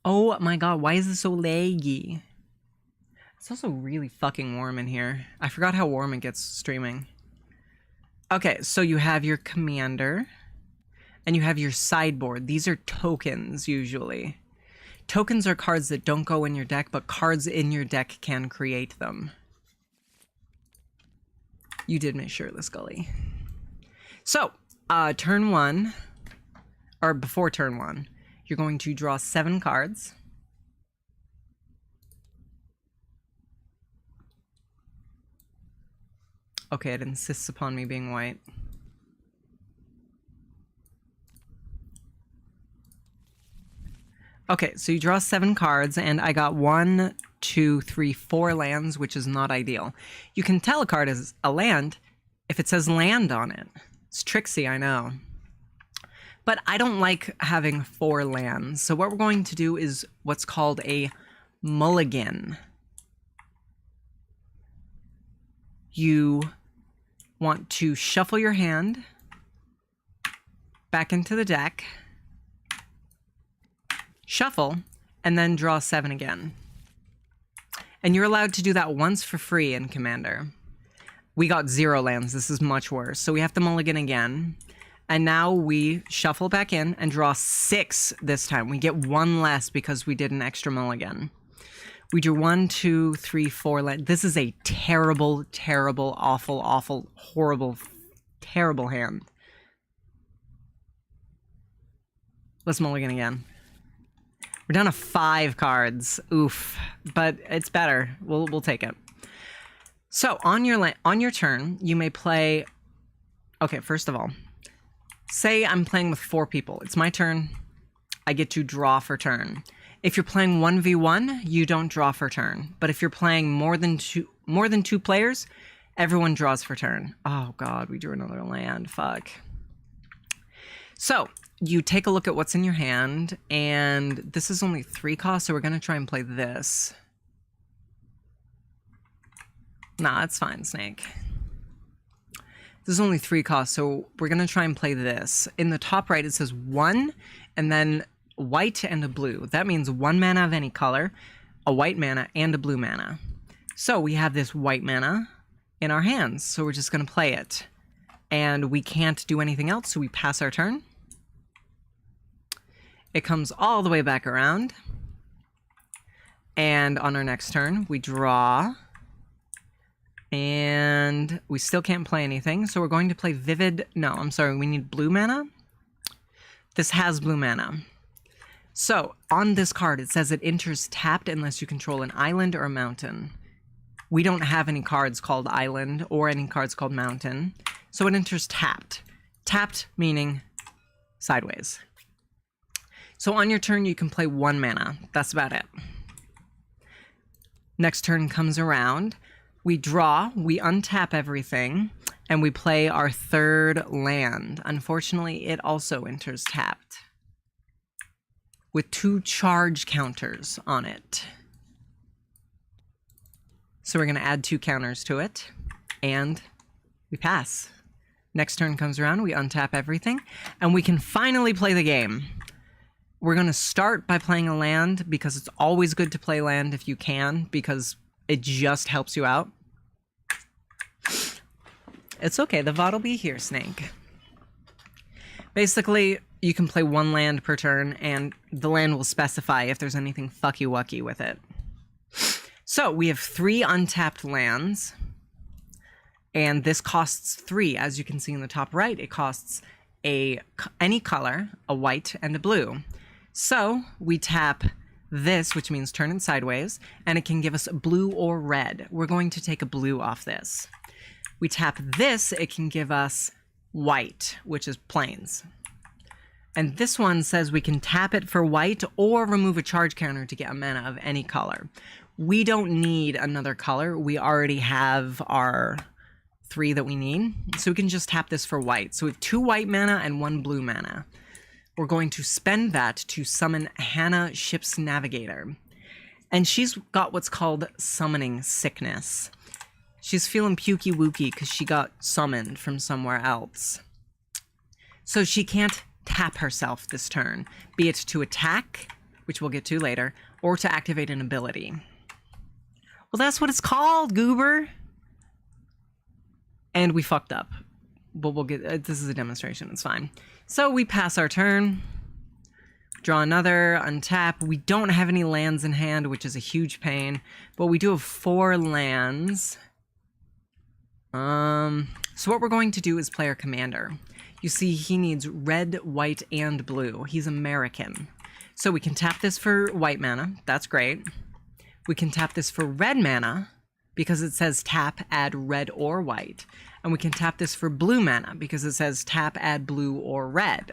Oh my god, why is this so laggy? It's also really fucking warm in here. I forgot how warm it gets streaming. Okay, so you have your commander, and you have your sideboard. These are tokens, usually. Tokens are cards that don't go in your deck, but cards in your deck can create them. You did make shirtless Gully. So, turn one, or before turn one, you're going to draw 7 cards. Okay, it insists upon me being white. Okay, so you draw 7 cards, and I got 1, 2, 3, 4 lands, which is not ideal. You can tell a card is a land if it says land on it. It's tricksy, I know. But I don't like having 4 lands. So what we're going to do is what's called a mulligan. You want to shuffle your hand back into the deck, shuffle, and then draw 7 again. And you're allowed to do that once for free in Commander. We got 0 lands. This is much worse. So we have to mulligan again. And now we shuffle back in and draw 6 this time. We get 1 less because we did an extra mulligan. We drew 1, 2, 3, 4 lands. This is a terrible, terrible, awful, awful, horrible, terrible hand. Let's mulligan again. We're down to 5 cards. Oof. But it's better. We'll take it. So on your turn, you may play. Okay, first of all, say I'm playing with 4 people. It's my turn. I get to draw for turn. If you're playing 1v1, you don't draw for turn. But if you're playing more than two players, everyone draws for turn. Oh god, we drew another land. Fuck. So you take a look at what's in your hand, and this is only 3 costs, so we're gonna try and play this. Nah, it's fine, Snake. This is only 3 costs, so we're gonna try and play this. In the top right, it says 1, and then white and a blue. That means 1 mana of any color, a white mana, and a blue mana. So we have this white mana in our hands, so we're just gonna play it. And we can't do anything else, so we pass our turn. It comes all the way back around. And on our next turn, we draw. And we still can't play anything, so we're going to play Vivid. No, I'm sorry, we need blue mana. This has blue mana. So, on this card, it says it enters tapped unless you control an island or a mountain. We don't have any cards called island or any cards called mountain, so it enters tapped. Tapped meaning sideways. So on your turn, you can play 1 mana. That's about it. Next turn comes around. We draw, we untap everything, and we play our 3rd land. Unfortunately, it also enters tapped, with 2 charge counters on it. So we're going to add 2 counters to it, and we pass. Next turn comes around, we untap everything, and we can finally play the game. We're going to start by playing a land, because it's always good to play land if you can, because it just helps you out. It's okay, the VOD will be here, Snake. Basically, you can play 1 land per turn, and the land will specify if there's anything fucky-wucky with it. So, we have 3 untapped lands, and this costs 3. As you can see in the top right, it costs any color, a white and a blue. So, we tap this, which means turn it sideways, and it can give us blue or red. We're going to take a blue off this. We tap this, it can give us white, which is plains. And this one says we can tap it for white or remove a charge counter to get a mana of any color. We don't need another color. We already have our 3 that we need. So we can just tap this for white. So we have 2 white mana and 1 blue mana. We're going to spend that to summon Hannah, Ship's Navigator. And she's got what's called Summoning Sickness. She's feeling pukey-wooky because she got summoned from somewhere else. So she can't tap herself this turn, be it to attack, which we'll get to later, or to activate an ability. Well, that's what it's called, goober! And we fucked up. But we'll get, this is a demonstration, it's fine. So we pass our turn, draw another, untap. We don't have any lands in hand, which is a huge pain, but we do have 4 lands. So what we're going to do is play our commander. You see, he needs red, white, and blue. He's American. So we can tap this for white mana. That's great. We can tap this for red mana, because it says tap, add red or white. And we can tap this for blue mana, because it says tap, add blue or red.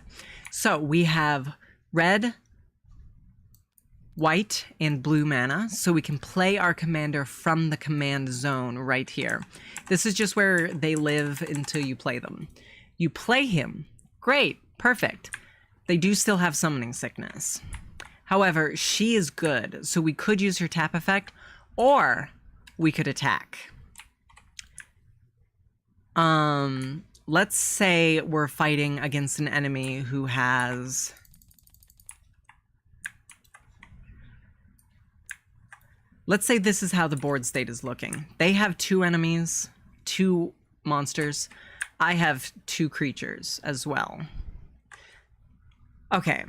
So we have red, white and blue mana, so we can play our commander from the command zone right here. This is just where they live until you play them. You play him. Great. Perfect. They do still have summoning sickness. However, she is good, so we could use her tap effect, or we could attack. Let's say we're fighting against an enemy who has... Let's say this is how the board state is looking. They have 2 enemies, 2 monsters. I have 2 creatures as well. Okay.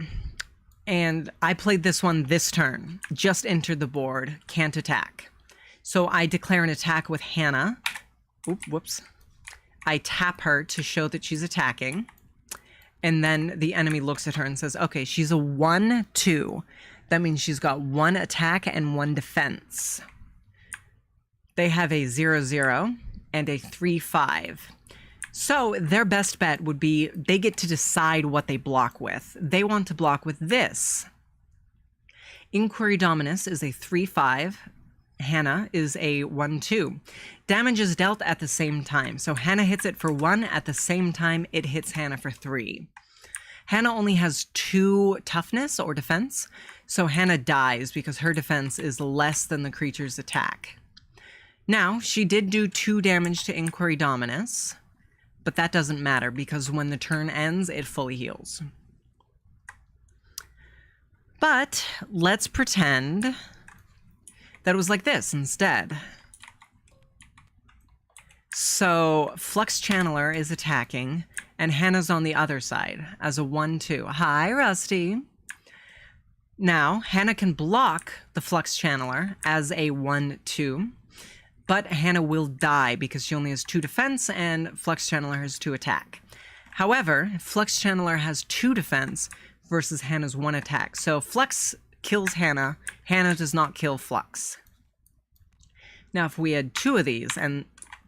And I played this one this turn. Just entered the board. Can't attack. So I declare an attack with Hera. Oop, whoops. I tap her to show that she's attacking. And then the enemy looks at her and says, okay, she's a 1/2. That means she's got 1 attack and 1 defense. They have a 0/0 and a 3/5. So their best bet would be they get to decide what they block with. They want to block with this. Inquiry Dominus is a 3/5. Hera is a 1/2. Damage is dealt at the same time. So Hera hits it for 1 at the same time it hits Hera for 3. Hera only has 2 toughness or defense. So Hera dies because her defense is less than the creature's attack. Now, she did do 2 damage to Inquiry Dominus. But that doesn't matter because when the turn ends, it fully heals. But let's pretend that it was like this instead. So Flux Channeler is attacking, and Hannah's on the other side as a 1/2. Hi, Rusty. Now, Hannah can block the Flux Channeler as a 1/2. But Hannah will die because she only has 2 defense and Flux Channeler has 2 attack. However, Flux Channeler has 2 defense versus Hannah's 1 attack. So Flux kills Hannah. Hannah does not kill Flux. Now, if we had 2 of these and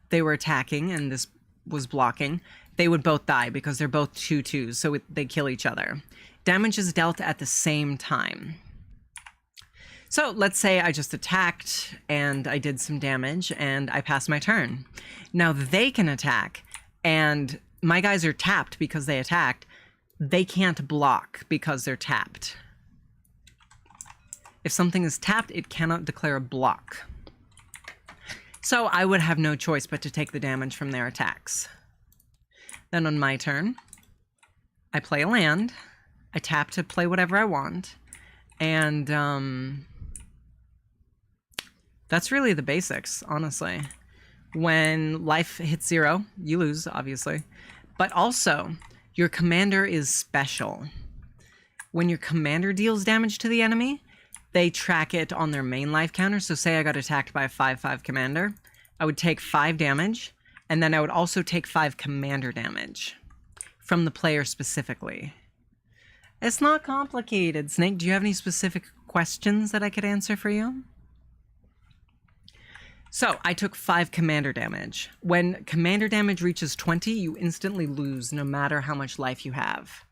they were attacking and this was blocking, they would both die because they're both 2/2s, so they kill each other. Damage is dealt at the same time. So let's say I just attacked and I did some damage and I passed my turn. Now they can attack and my guys are tapped because they attacked. They can't block because they're tapped. If something is tapped, it cannot declare a block. So I would have no choice but to take the damage from their attacks. Then on my turn, I play a land. I tap to play whatever I want. And, that's really the basics, honestly. When life hits 0, you lose, obviously. But also, your commander is special. When your commander deals damage to the enemy, they track it on their main life counter. So say I got attacked by a 5/5 commander, I would take 5 damage, and then I would also take 5 commander damage from the player specifically. It's not complicated. Snake, do you have any specific questions that I could answer for you? So, I took 5 commander damage. When commander damage reaches 20, you instantly lose no matter how much life you have.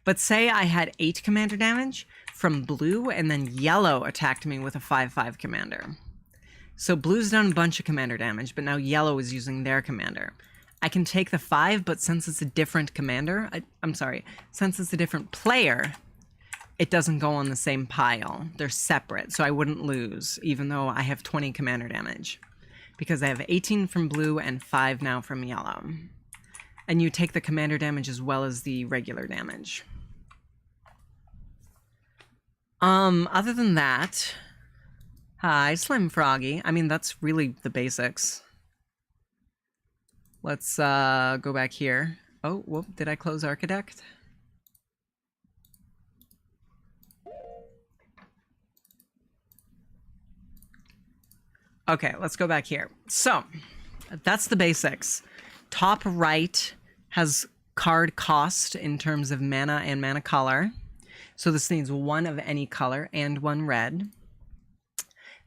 But say I had 8 commander damage from blue, and then yellow attacked me with a 5/5 commander. So blue's done a bunch of commander damage, but now yellow is using their commander. I can take the 5, but since it's a different commander, since it's a different player, it doesn't go on the same pile. They're separate, so I wouldn't lose, even though I have 20 commander damage. Because I have 18 from blue and 5 now from yellow. And you take the commander damage as well as the regular damage. Other than that... Hi, Slim Froggy. I mean, that's really the basics. Let's go back here. Oh, whoop, did I close Architect? Okay, let's go back here. So, that's the basics. Top right has card cost in terms of mana and mana color. So this needs 1 of any color and 1 red.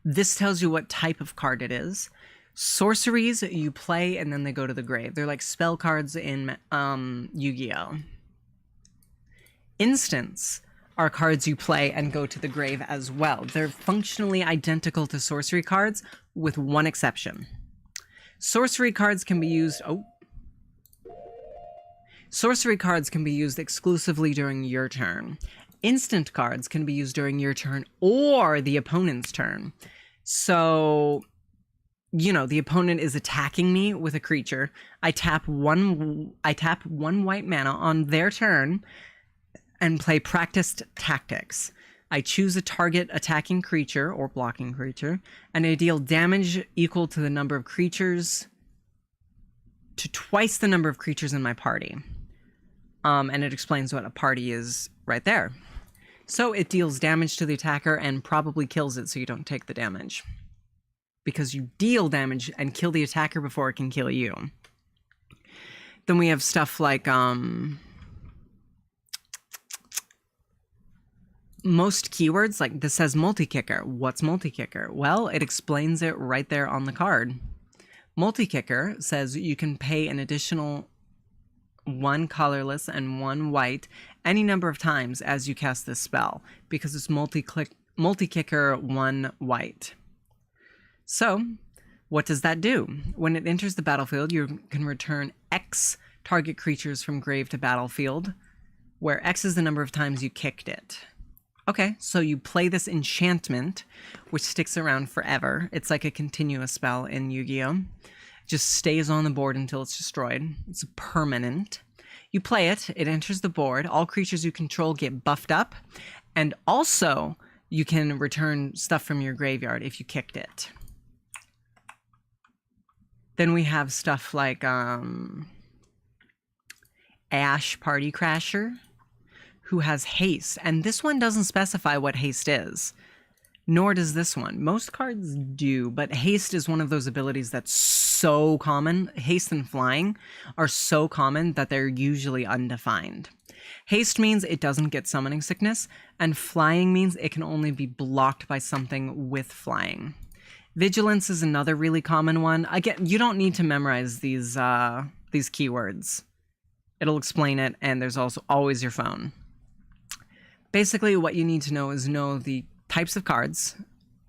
This tells you what type of card it is. Sorceries you play and then they go to the grave. They're like spell cards in Yu-Gi-Oh! Instants are cards you play and go to the grave as well. They're functionally identical to sorcery cards, with one exception. Sorcery cards can be used... Oh. Sorcery cards can be used exclusively during your turn. Instant cards can be used during your turn or the opponent's turn. So, you know, the opponent is attacking me with a creature. I tap one white mana on their turn and play Practiced Tactics. I choose a target attacking creature or blocking creature, and I deal damage equal to the number of creatures, to twice the number of creatures in my party. And it explains what a party is right there. So it deals damage to the attacker and probably kills it so you don't take the damage. Because you deal damage and kill the attacker before it can kill you. Then we have stuff like, most keywords, like this says multi-kicker. What's multi-kicker? Well, it explains it right there on the card. Multi-kicker says you can pay an additional 1 colorless and 1 white any number of times as you cast this spell, because it's multi-kicker 1 white. So, what does that do? When it enters the battlefield, you can return X target creatures from grave to battlefield, where X is the number of times you kicked it. Okay, so you play this enchantment, which sticks around forever. It's like a continuous spell in Yu-Gi-Oh! Just stays on the board until it's destroyed. It's permanent. You play it, it enters the board, all creatures you control get buffed up, and also you can return stuff from your graveyard if you kicked it. Then we have stuff like Ash Party Crasher, who has haste, and this one doesn't specify what haste is. Nor does this one. Most cards do, but haste is one of those abilities that's so common. Haste and flying are so common that they're usually undefined. Haste means it doesn't get summoning sickness, and flying means it can only be blocked by something with flying. Vigilance is another really common one. Again, you don't need to memorize these keywords. It'll explain it, and there's also always your phone. Basically, what you need to know is know the types of cards.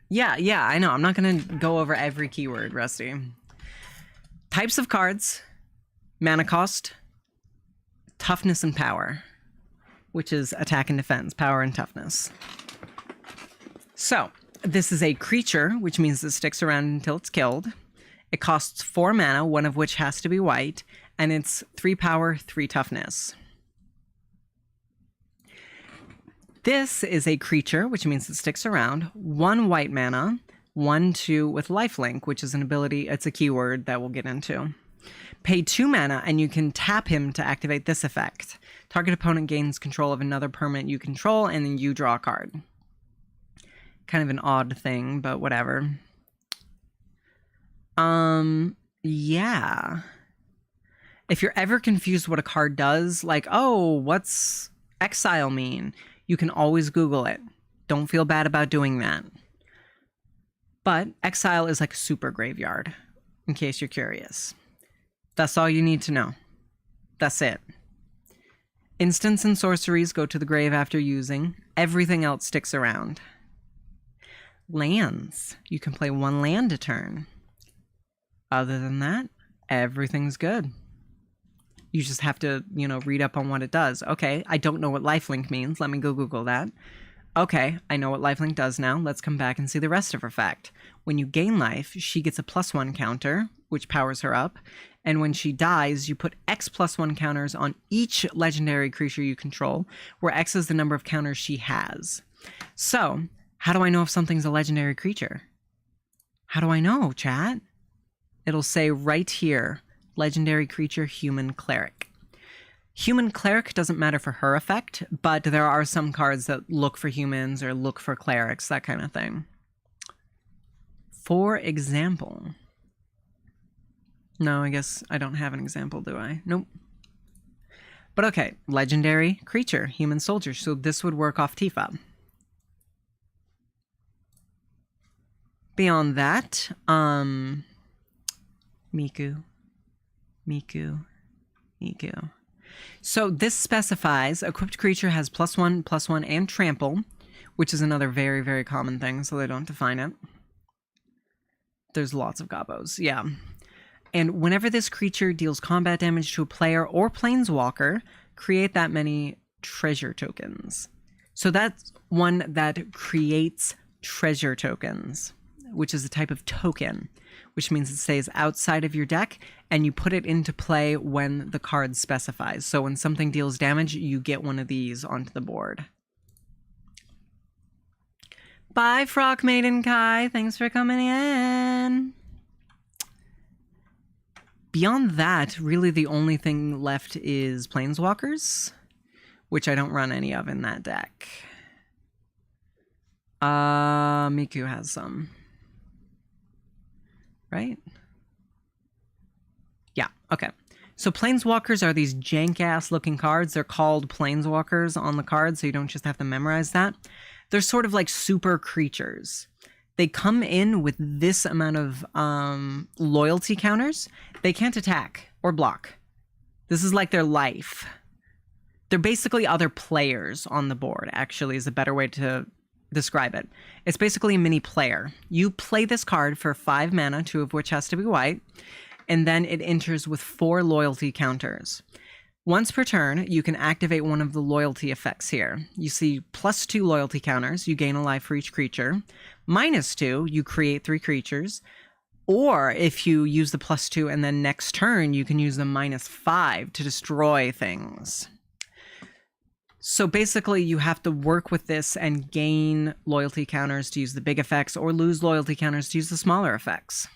Yeah, I know. I'm not going to go over every keyword, Rusty. Types of cards, mana cost, toughness and power, which is attack and defense, power and toughness. So, this is a creature, which means it sticks around until it's killed. It costs 4 mana, one of which has to be white, and it's 3 power, 3 toughness. This is a creature, which means it sticks around, 1 white mana, 1/2 with lifelink, which is an ability, it's a keyword that we'll get into. Pay 2 mana, and you can tap him to activate this effect. Target opponent gains control of another permanent you control, and then you draw a card. Kind of an odd thing, but whatever. Yeah. If you're ever confused what a card does, like, oh, what's exile mean? You can always Google it. Don't feel bad about doing that. But exile is like a super graveyard, in case you're curious. That's all you need to know. That's it. Instants and sorceries go to the grave after using. Everything else sticks around. Lands. You can play 1 land a turn. Other than that, everything's good. You just have to, read up on what it does. Okay, I don't know what lifelink means. Let me go Google that. Okay, I know what lifelink does now. Let's come back and see the rest of her fact. When you gain life, she gets a +1 counter, which powers her up. And when she dies, you put X +1 counters on each legendary creature you control, where X is the number of counters she has. So, how do I know if something's a legendary creature? How do I know, chat? It'll say right here, legendary creature, human cleric. Human cleric doesn't matter for her effect, but there are some cards that look for humans or look for clerics, that kind of thing. For example... No, I guess I don't have an example, do I? Nope. But okay, legendary creature, human soldier. So this would work off Tifa. Beyond that, Miku. So this specifies equipped creature has +1/+1 and trample, which is another very, very common thing, so they don't define it. There's lots of gobos, yeah. And whenever this creature deals combat damage to a player or planeswalker, create that many treasure tokens. So that's one that creates treasure tokens, which is a type of token, which means it stays outside of your deck and you put it into play when the card specifies. So when something deals damage, you get one of these onto the board. Bye, Frog Maiden Kai. Thanks for coming in. Beyond that, really the only thing left is Planeswalkers, which I don't run any of in that deck. Miku has some. Right? Yeah, okay. So Planeswalkers are these jank-ass looking cards. They're called Planeswalkers on the card, so you don't just have to memorize that. They're sort of like super creatures. They come in with this amount of loyalty counters. They can't attack or block. This is like their life. They're basically other players on the board, actually, is a better way to describe it. It's basically a mini player. You play this card for 5 mana, 2 of which has to be white, and then it enters with 4 loyalty counters. Once per turn, you can activate one of the loyalty effects here. You see +2 loyalty counters, you gain a life for each creature. -2, you create 3 creatures. Or if you use the +2 and then next turn, you can use the -5 to destroy things. So basically, you have to work with this and gain loyalty counters to use the big effects or lose loyalty counters to use the smaller effects.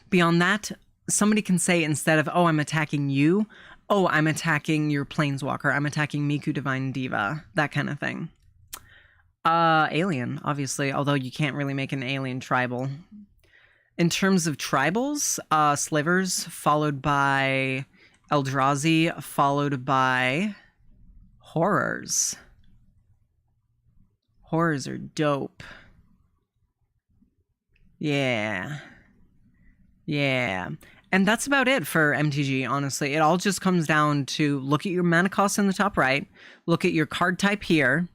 Beyond that, somebody can say instead of, oh, I'm attacking you, oh, I'm attacking your Planeswalker, I'm attacking Miku Divine Diva, that kind of thing. Alien, obviously, although you can't really make an alien tribal. In terms of tribals, Slivers, followed by Eldrazi, followed by Horrors. Horrors are dope. Yeah. Yeah. And that's about it for MTG, honestly. It all just comes down to look at your mana cost in the top right, look at your card type here,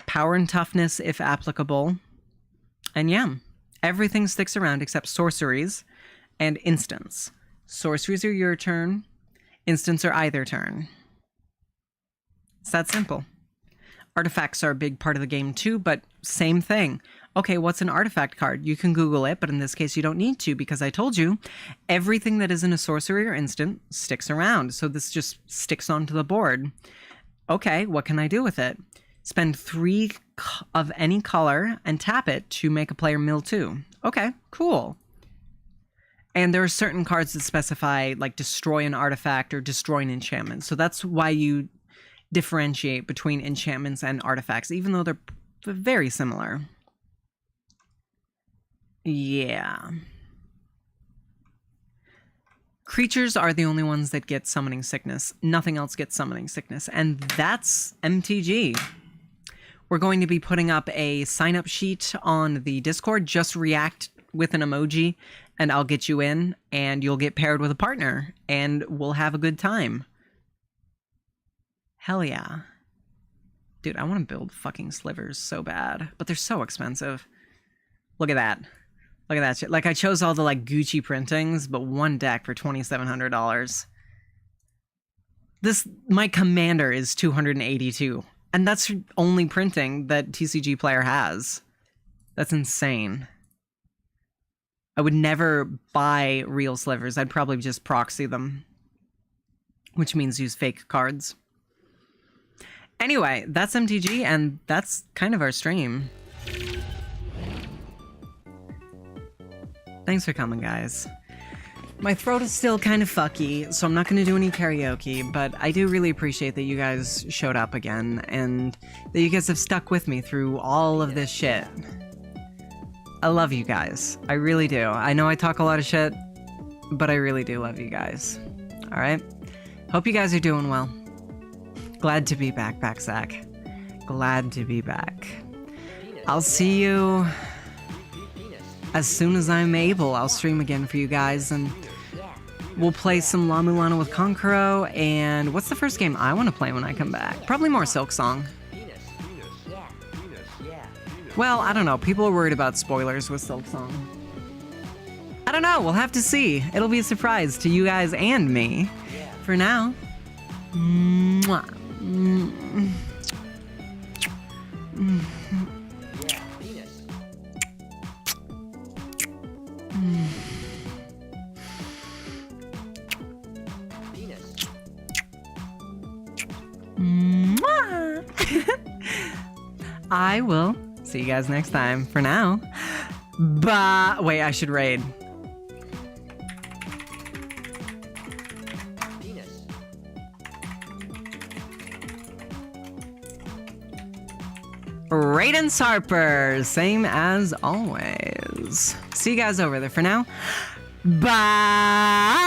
power and toughness if applicable, and yeah, everything sticks around except sorceries and instants. Sorceries are your turn, instants are either turn. It's that simple. Artifacts are a big part of the game too, but same thing. Okay, what's an artifact card? You can Google it, but in this case you don't need to because I told you everything that isn't a sorcery or instant sticks around. So this just sticks onto the board. Okay, what can I do with it? Spend 3 of any color and tap it to make a player mill 2. Okay, cool. And there are certain cards that specify like destroy an artifact or destroy an enchantment. So that's why you differentiate between enchantments and artifacts, even though they're very similar. Yeah. Creatures are the only ones that get summoning sickness. Nothing else gets summoning sickness. And that's MTG. We're going to be putting up a sign-up sheet on the Discord. Just react with an emoji and I'll get you in and you'll get paired with a partner and we'll have a good time. Hell yeah. Dude, I want to build fucking slivers so bad, but they're so expensive. Look at that. Look at that shit. Like, I chose all the, like, Gucci printings, but one deck for $2,700. My commander is $282. And that's the only printing that TCG Player has. That's insane. I would never buy real slivers. I'd probably just proxy them. Which means use fake cards. Anyway, that's MTG, and that's kind of our stream. Thanks for coming, guys. My throat is still kind of fucky, so I'm not going to do any karaoke, but I do really appreciate that you guys showed up again, and that you guys have stuck with me through all of this shit. I love you guys. I really do. I know I talk a lot of shit, but I really do love you guys. Alright? Hope you guys are doing well. Glad to be back, Backsack. Glad to be back. I'll see you as soon as I'm able. I'll stream again for you guys, and We'll play some La Mulana with Konkuro, and what's the first game I want to play when I come back? Probably more Silk Song. Well, I don't know. People are worried about spoilers with Silk Song. I don't know. We'll have to see. It'll be a surprise to you guys and me. For now. Mwah. Mwah. I will see you guys next time. For now, bye. Wait, I should raid. Cadence Harper, same as always. See you guys over there. For now, bye.